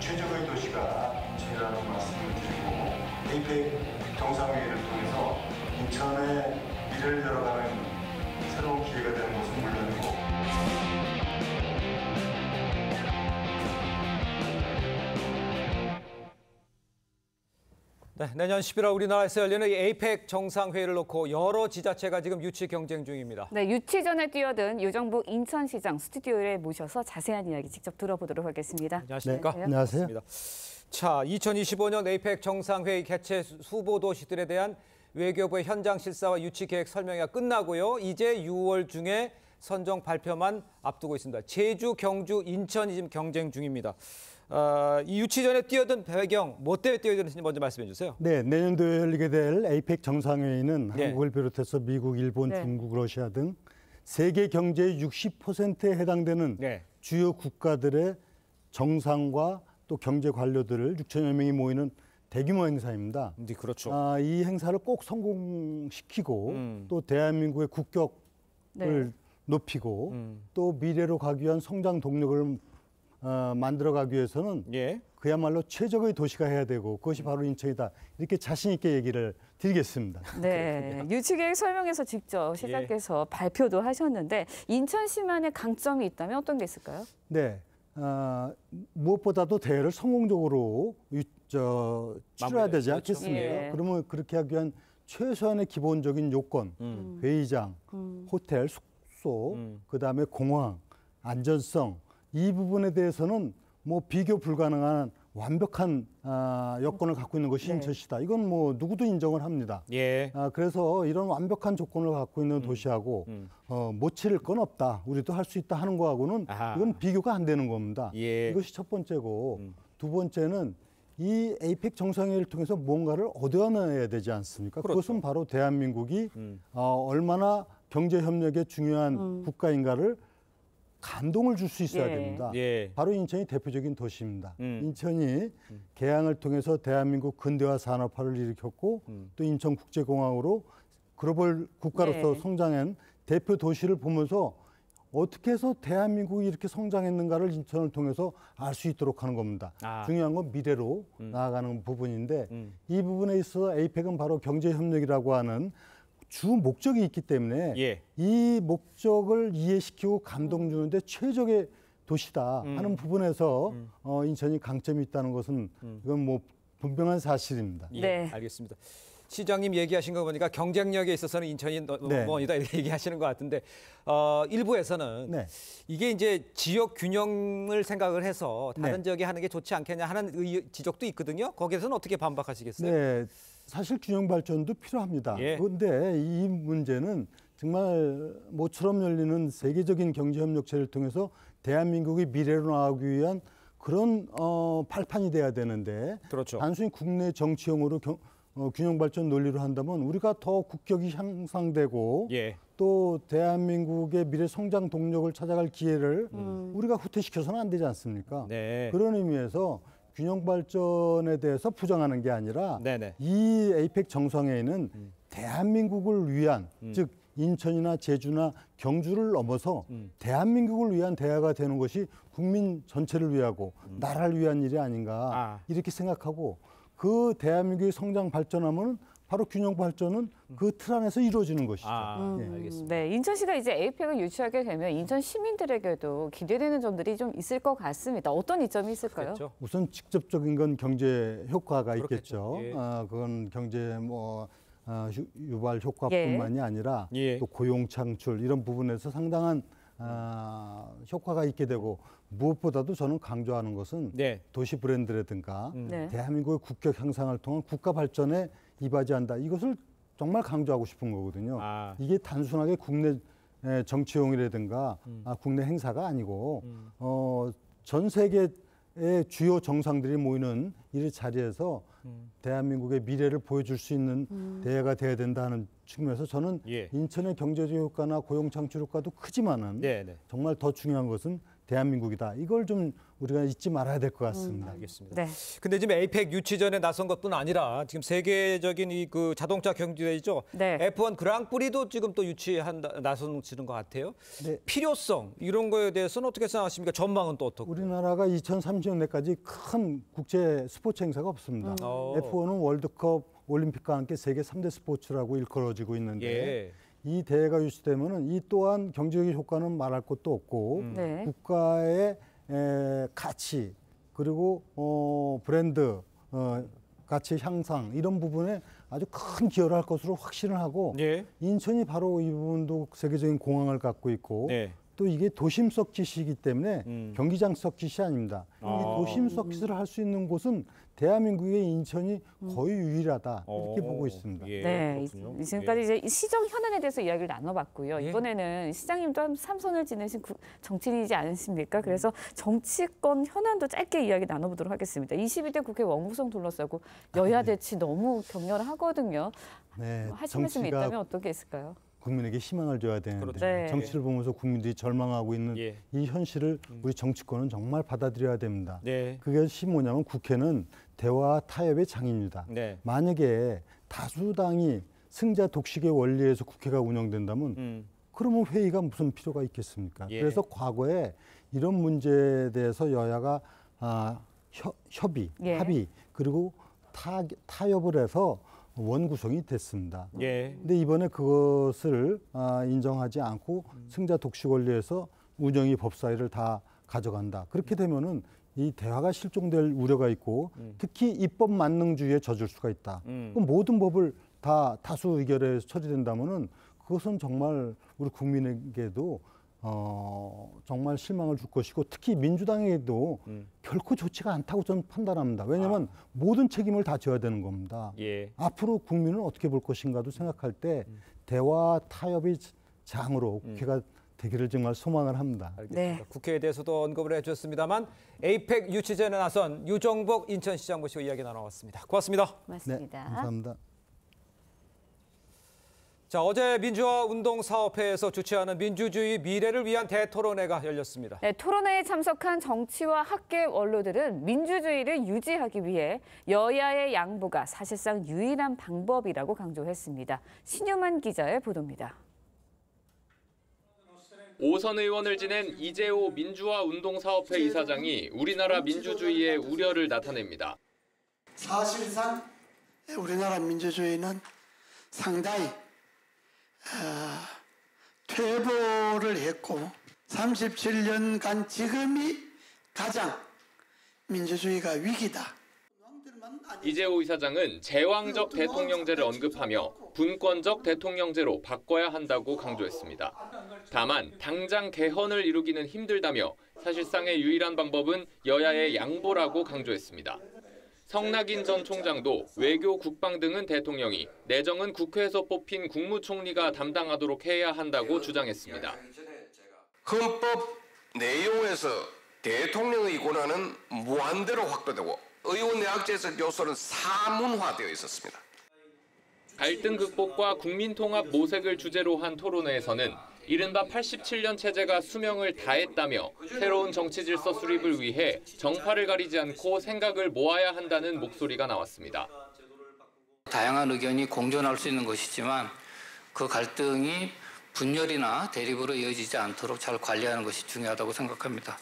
[SPEAKER 21] 최저의 도시가 제라는 말씀을 드리고 APEC 정상회의를 통해서 인천의 미래를 열어가는 새로운 기회가 되는 것은 물론이고
[SPEAKER 1] 네, 내년 11월 우리나라에서 열리는 이 에이펙 정상회의를 놓고 여러 지자체가 지금 유치 경쟁 중입니다.
[SPEAKER 6] 네, 유치 전에 뛰어든 유정부 인천시장 스튜디오에 모셔서 자세한 이야기 직접 들어보도록 하겠습니다.
[SPEAKER 1] 안녕하십니까?
[SPEAKER 6] 네,
[SPEAKER 1] 안녕하세요. 자, 2025년 에이펙 정상회의 개최 후보 도시들에 대한 외교부의 현장 실사와 유치 계획 설명회가 끝나고요. 이제 6월 중에 선정 발표만 앞두고 있습니다. 제주, 경주, 인천이 지금 경쟁 중입니다. 이 유치 전에 뛰어든 배경, 뭐 때문에 뛰어드는지 먼저 말씀해 주세요.
[SPEAKER 22] 네, 내년도에 열리게 될 에이펙 정상회의는
[SPEAKER 1] 네.
[SPEAKER 22] 한국을 비롯해서 미국, 일본,
[SPEAKER 6] 네.
[SPEAKER 22] 중국, 러시아 등 세계 경제의 60%에 해당되는
[SPEAKER 1] 네.
[SPEAKER 22] 주요 국가들의 정상과 또 경제 관료들을 6천여 명이 모이는 대규모 행사입니다.
[SPEAKER 1] 네, 그렇죠.
[SPEAKER 22] 이 행사를 꼭 성공시키고 또 대한민국의 국격을
[SPEAKER 6] 네.
[SPEAKER 22] 높이고 또 미래로 가기 위한 성장 동력을 만들어가기 위해서는
[SPEAKER 1] 예.
[SPEAKER 22] 그야말로 최적의 도시가 해야 되고 그것이 바로 인천이다. 이렇게 자신 있게 얘기를 드리겠습니다.
[SPEAKER 6] 네, 유치계획 설명에서 직접 시장께서 발표도 하셨는데 인천시만의 강점이 있다면 어떤 게 있을까요?
[SPEAKER 22] 네, 무엇보다도 대회를 성공적으로 치러야 되지 않겠습니까?
[SPEAKER 6] 예.
[SPEAKER 22] 그러면 그렇게 하기 위한 최소한의 기본적인 요건, 회의장, 호텔, 숙소, 그다음에 공항, 안전성 이 부분에 대해서는 뭐 비교 불가능한 완벽한 여건을 갖고 있는 것이 인천시다. 이건 뭐 누구도 인정을 합니다.
[SPEAKER 1] 예.
[SPEAKER 22] 그래서 이런 완벽한 조건을 갖고 있는 도시하고 못 치를 건 없다. 우리도 할 수 있다 하는 거하고는 이건 비교가 안 되는 겁니다.
[SPEAKER 1] 예.
[SPEAKER 22] 이것이 첫 번째고 두 번째는 이 에이펙 정상회의를 통해서 뭔가를 얻어내야 되지 않습니까?
[SPEAKER 1] 그렇죠.
[SPEAKER 22] 그것은 바로 대한민국이 얼마나 경제협력에 중요한 국가인가를 감동을 줄 수 있어야
[SPEAKER 6] 예.
[SPEAKER 22] 됩니다.
[SPEAKER 1] 예.
[SPEAKER 22] 바로 인천이 대표적인 도시입니다. 인천이 개항을 통해서 대한민국 근대화 산업화를 일으켰고 또 인천국제공항으로 글로벌 국가로서
[SPEAKER 6] 네.
[SPEAKER 22] 성장한 대표 도시를 보면서 어떻게 해서 대한민국이 이렇게 성장했는가를 인천을 통해서 알 수 있도록 하는 겁니다. 중요한 건 미래로 나아가는 부분인데 이 부분에 있어서 에이펙은 바로 경제협력이라고 하는 주 목적이 있기 때문에
[SPEAKER 1] 예.
[SPEAKER 22] 이 목적을 이해시키고 감동 주는데 최적의 도시다 하는 부분에서 인천이 강점이 있다는 것은 이건 뭐 분명한 사실입니다.
[SPEAKER 1] 예,
[SPEAKER 6] 네.
[SPEAKER 1] 알겠습니다. 시장님 얘기하신 거 보니까 경쟁력에 있어서는 인천이 넘버원이다 이렇게 얘기하시는 것 같은데 일부에서는
[SPEAKER 22] 네.
[SPEAKER 1] 이게 이제 지역 균형을 생각을 해서 다른
[SPEAKER 22] 네.
[SPEAKER 1] 지역에 하는 게 좋지 않겠냐 하는 지적도 있거든요. 거기에서는 어떻게 반박하시겠어요?
[SPEAKER 22] 네, 사실 균형 발전도 필요합니다.
[SPEAKER 1] 예.
[SPEAKER 22] 그런데 이 문제는 정말 모처럼 열리는 세계적인 경제협력체를 통해서 대한민국이 미래로 나가기 위한 그런 발판이 돼야 되는데
[SPEAKER 1] 그렇죠.
[SPEAKER 22] 단순히 국내 정치형으로 균형 발전 논리로 한다면 우리가 더 국격이 향상되고
[SPEAKER 1] 예.
[SPEAKER 22] 또 대한민국의 미래 성장 동력을 찾아갈 기회를 우리가 후퇴시켜서는 안 되지 않습니까?
[SPEAKER 1] 네.
[SPEAKER 22] 그런 의미에서 균형 발전에 대해서 부정하는 게 아니라
[SPEAKER 1] 네네.
[SPEAKER 22] 이 에이펙 정상회의는 대한민국을 위한 즉 인천이나 제주나 경주를 넘어서 대한민국을 위한 대화가 되는 것이 국민 전체를 위하고 나라를 위한 일이 아닌가 이렇게 생각하고 그 대한민국의 성장 발전하면 바로 균형 발전은 그 틀 안에서 이루어지는 것이죠.
[SPEAKER 1] 알겠습니다.
[SPEAKER 6] 네, 인천시가 이제 에이펙을 유치하게 되면 인천 시민들에게도 기대되는 점들이 좀 있을 것 같습니다. 어떤 이점이 있을까요?
[SPEAKER 1] 그렇죠.
[SPEAKER 22] 우선 직접적인 건 경제 효과가
[SPEAKER 1] 그렇겠죠.
[SPEAKER 22] 있겠죠.
[SPEAKER 1] 예.
[SPEAKER 22] 그건 경제 유발 효과뿐만이 아니라 또 고용 창출 이런 부분에서 상당한 효과가 있게 되고 무엇보다도 저는 강조하는 것은 도시 브랜드라든가 대한민국의 국격 향상을 통한 국가 발전에 이바지한다. 이것을 정말 강조하고 싶은 거거든요. 이게 단순하게 국내 정치용이라든가 국내 행사가 아니고 전 세계의 주요 정상들이 모이는 이 자리에서 대한민국의 미래를 보여줄 수 있는 대회가 돼야 된다는 측면에서 저는 인천의 경제적 효과나 고용 창출 효과도 크지만은 정말 더 중요한 것은 대한민국이다. 이걸 좀 우리가 잊지 말아야 될 것 같습니다.
[SPEAKER 1] 알겠습니다. 근데 지금 에이펙 유치전에 나선 것뿐 아니라 지금 세계적인 이 그 자동차 경주대회죠. F1 그랑프리도 지금 또 나서는 것 같아요. 필요성 이런 거에 대해서는 어떻게 생각하십니까? 전망은 또 어떻고?
[SPEAKER 22] 우리나라가 2030년대까지 큰 국제 스포츠 행사가 없습니다. F1은 월드컵 올림픽과 함께 세계 3대 스포츠라고 일컬어지고 있는데
[SPEAKER 1] 예.
[SPEAKER 22] 이 대회가 유치되면은 이 또한 경제적인 효과는 말할 것도 없고
[SPEAKER 6] 네.
[SPEAKER 22] 국가의 가치 그리고 브랜드 가치 향상 이런 부분에 아주 큰 기여를 할 것으로 확신을 하고
[SPEAKER 1] 예.
[SPEAKER 22] 인천이 바로 이 부분도 세계적인 공항을 갖고 있고
[SPEAKER 1] 네.
[SPEAKER 22] 또 이게 도심 서킷이기 때문에 경기장 서킷이 아닙니다. 이 도심 서킷을 할 수 있는 곳은 대한민국의 인천이 거의 유일하다 이렇게 보고 있습니다.
[SPEAKER 1] 예,
[SPEAKER 6] 네,
[SPEAKER 1] 그렇군요.
[SPEAKER 6] 지금까지 이제 시정 현안에 대해서 이야기를 나눠봤고요.
[SPEAKER 1] 예.
[SPEAKER 6] 이번에는 시장님도 한 3선을 지내신 정치인이지 않으십니까? 그래서 정치권 현안도 짧게 이야기 나눠보도록 하겠습니다. 22대 국회 원구성 둘러싸고 여야 대치 너무 격렬하거든요.
[SPEAKER 22] 네,
[SPEAKER 6] 하실 말씀이
[SPEAKER 22] 정치가
[SPEAKER 6] 있다면 어떤 게 있을까요?
[SPEAKER 22] 국민에게 희망을 줘야 되는데
[SPEAKER 1] 그렇죠.
[SPEAKER 6] 네.
[SPEAKER 22] 정치를 보면서 국민들이 절망하고 있는
[SPEAKER 1] 예.
[SPEAKER 22] 이 현실을 우리 정치권은 정말 받아들여야 됩니다.
[SPEAKER 1] 네.
[SPEAKER 22] 그것이 뭐냐면 국회는 대화 타협의 장입니다.
[SPEAKER 1] 네.
[SPEAKER 22] 만약에 다수당이 승자 독식의 원리에서 국회가 운영된다면 그러면 회의가 무슨 필요가 있겠습니까?
[SPEAKER 1] 예.
[SPEAKER 22] 그래서 과거에 이런 문제에 대해서 여야가 협의,
[SPEAKER 6] 예.
[SPEAKER 22] 합의 그리고 타협을 해서 원구성이 됐습니다.
[SPEAKER 1] 예.
[SPEAKER 22] 근데 이번에 그것을 인정하지 않고 승자 독식 원리에서 운영이 법사위를 다 가져간다. 그렇게 되면은 이 대화가 실종될 우려가 있고 특히 입법 만능주의에 젖을 수가 있다. 그럼 모든 법을 다 다수 의결에 처리된다면은 그것은 정말 우리 국민에게도 정말 실망을 줄 것이고 특히 민주당에게도 결코 좋지가 않다고 저는 판단합니다. 왜냐하면 모든 책임을 다 져야 되는 겁니다.
[SPEAKER 1] 예.
[SPEAKER 22] 앞으로 국민은 어떻게 볼 것인가도 생각할 때 대화 타협의 장으로 국회가 되기를 정말 소망을 합니다.
[SPEAKER 1] 알겠습니다.
[SPEAKER 6] 네.
[SPEAKER 1] 국회에 대해서도 언급을 해주셨습니다만 에이펙 유치제에 나선 유정복 인천시장 모시고 이야기 나눠봤습니다. 고맙습니다.
[SPEAKER 6] 고맙습니다.
[SPEAKER 22] 네, 감사합니다.
[SPEAKER 1] 자, 어제 민주화 운동사업회에서 주최하는 민주주의 미래를 위한 대토론회가 열렸습니다.
[SPEAKER 6] 네, 토론회에 참석한 정치와 학계 원로들은 민주주의를 유지하기 위해 여야의 양보가 사실상 유일한 방법이라고 강조했습니다. 신유만 기자의 보도입니다.
[SPEAKER 2] 오선 의원을 지낸 이재호 민주화 운동사업회 이사장이 우리나라 민주주의의 우려를 나타냅니다.
[SPEAKER 3] 사실상 우리나라 민주주의는 상당히 퇴보를 했고 37년간 지금이 가장 민주주의가 위기다.
[SPEAKER 2] 이재호 이사장은 제왕적 대통령제를 언급하며 분권적 대통령제로 바꿔야 한다고 강조했습니다. 다만 당장 개헌을 이루기는 힘들다며 사실상의 유일한 방법은 여야의 양보라고 강조했습니다. 성낙인 전 총장도 외교, 국방 등은 대통령이, 내정은 국회에서 뽑힌 국무총리가 담당하도록 해야 한다고 주장했습니다.
[SPEAKER 23] 헌법 내용에서 대통령의 권한은 무한대로 확보되고 의원 내각제적 요소는 사문화되어 있었습니다.
[SPEAKER 2] 갈등 극복과 국민통합 모색을 주제로 한 토론회에서는 이른바 87년 체제가 수명을 다했다며 새로운 정치 질서 수립을 위해 정파를 가리지 않고 생각을 모아야 한다는 목소리가 나왔습니다.
[SPEAKER 24] 다양한 의견이 공존할 수 있는 것이지만 그 갈등이 분열이나 대립으로 이어지지 않도록 잘 관리하는 것이 중요하다고 생각합니다.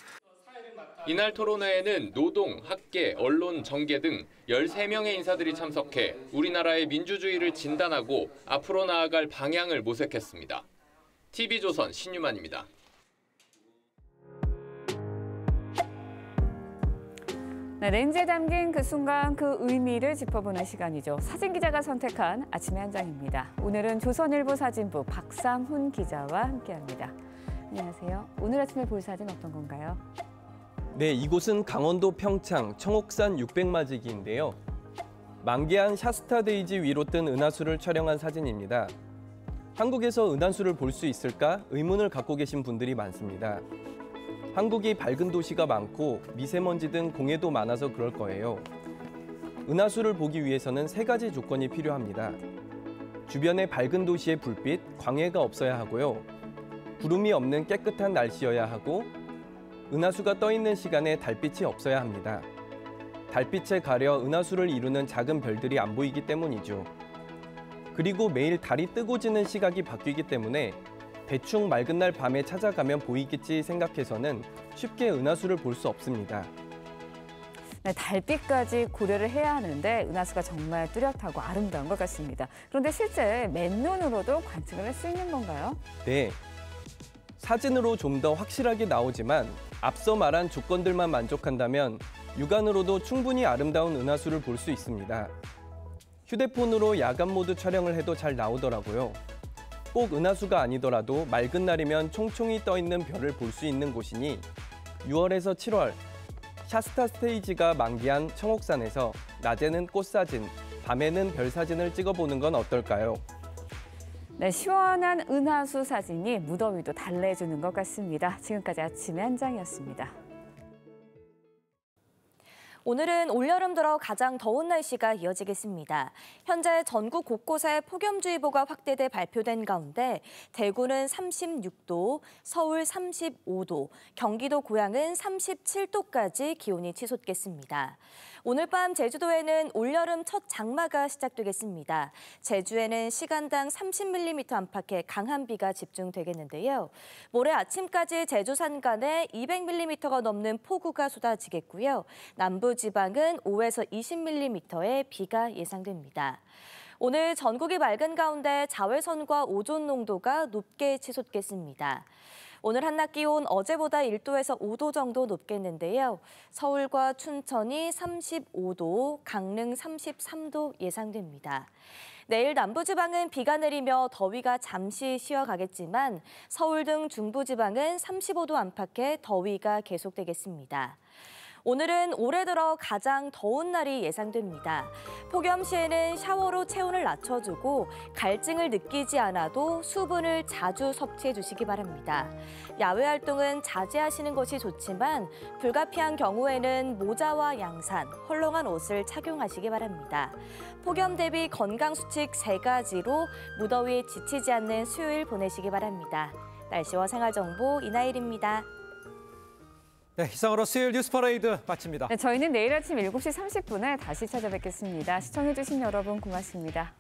[SPEAKER 2] 이날 토론회에는 노동, 학계, 언론, 정계 등 13명의 인사들이 참석해 우리나라의 민주주의를 진단하고 앞으로 나아갈 방향을 모색했습니다. TV조선 신유만입니다.
[SPEAKER 6] 네, 렌즈에 담긴 그 순간 그 의미를 짚어보는 시간이죠. 사진기자가 선택한 아침의 한 장입니다. 오늘은 조선일보 사진부 박상훈 기자와 함께합니다. 안녕하세요. 오늘 아침에 볼 사진 어떤 건가요?
[SPEAKER 25] 네, 이곳은 강원도 평창 청옥산 600마지기인데요. 만개한 샤스타데이지 위로 뜬 은하수를 촬영한 사진입니다. 한국에서 은하수를 볼 수 있을까 의문을 갖고 계신 분들이 많습니다. 한국이 밝은 도시가 많고 미세먼지 등 공해도 많아서 그럴 거예요. 은하수를 보기 위해서는 3가지 조건이 필요합니다. 주변에 밝은 도시의 불빛, 광해가 없어야 하고요. 구름이 없는 깨끗한 날씨여야 하고 은하수가 떠 있는 시간에 달빛이 없어야 합니다. 달빛에 가려 은하수를 이루는 작은 별들이 안 보이기 때문이죠. 그리고 매일 달이 뜨고 지는 시각이 바뀌기 때문에 대충 맑은 날 밤에 찾아가면 보이겠지 생각해서는 쉽게 은하수를 볼 수 없습니다.
[SPEAKER 6] 네, 달빛까지 고려를 해야 하는데 은하수가 정말 뚜렷하고 아름다운 것 같습니다. 그런데 실제 맨눈으로도 관측을 할 수 있는 건가요?
[SPEAKER 25] 네. 사진으로 좀 더 확실하게 나오지만 앞서 말한 조건들만 만족한다면 육안으로도 충분히 아름다운 은하수를 볼 수 있습니다. 휴대폰으로 야간 모드 촬영을 해도 잘 나오더라고요. 꼭 은하수가 아니더라도 맑은 날이면 총총히 떠 있는 별을 볼 수 있는 곳이니 6월에서 7월 샤스타 스테이지가 만개한 청옥산에서 낮에는 꽃사진, 밤에는 별사진을 찍어보는 건 어떨까요?
[SPEAKER 6] 네, 시원한 은하수 사진이 무더위도 달래주는 것 같습니다. 지금까지 아침의 한장이었습니다.
[SPEAKER 4] 오늘은 올여름 들어 가장 더운 날씨가 이어지겠습니다. 현재 전국 곳곳에 폭염주의보가 확대돼 발표된 가운데 대구는 36도, 서울 35도, 경기도 고양은 37도까지 기온이 치솟겠습니다. 오늘 밤 제주도에는 올여름 첫 장마가 시작되겠습니다. 제주에는 시간당 30mm 안팎의 강한 비가 집중되겠는데요. 모레 아침까지 제주 산간에 200mm가 넘는 폭우가 쏟아지겠고요. 남부 지방은 5에서 20mm의 비가 예상됩니다. 오늘 전국이 맑은 가운데 자외선과 오존 농도가 높게 치솟겠습니다. 오늘 한낮 기온 어제보다 1도에서 5도 정도 높겠는데요. 서울과 춘천이 35도, 강릉 33도 예상됩니다. 내일 남부지방은 비가 내리며 더위가 잠시 쉬어가겠지만 서울 등 중부지방은 35도 안팎의 더위가 계속되겠습니다. 오늘은 올해 들어 가장 더운 날이 예상됩니다. 폭염 시에는 샤워로 체온을 낮춰주고 갈증을 느끼지 않아도 수분을 자주 섭취해 주시기 바랍니다. 야외 활동은 자제하시는 것이 좋지만 불가피한 경우에는 모자와 양산, 헐렁한 옷을 착용하시기 바랍니다. 폭염 대비 건강수칙 3가지로 무더위에 지치지 않는 수요일 보내시기 바랍니다. 날씨와 생활정보 이나일입니다.
[SPEAKER 1] 네, 이상으로 수요일 뉴스 퍼레이드 마칩니다.
[SPEAKER 6] 네, 저희는 내일 아침 7시 30분에 다시 찾아뵙겠습니다. 시청해주신 여러분 고맙습니다.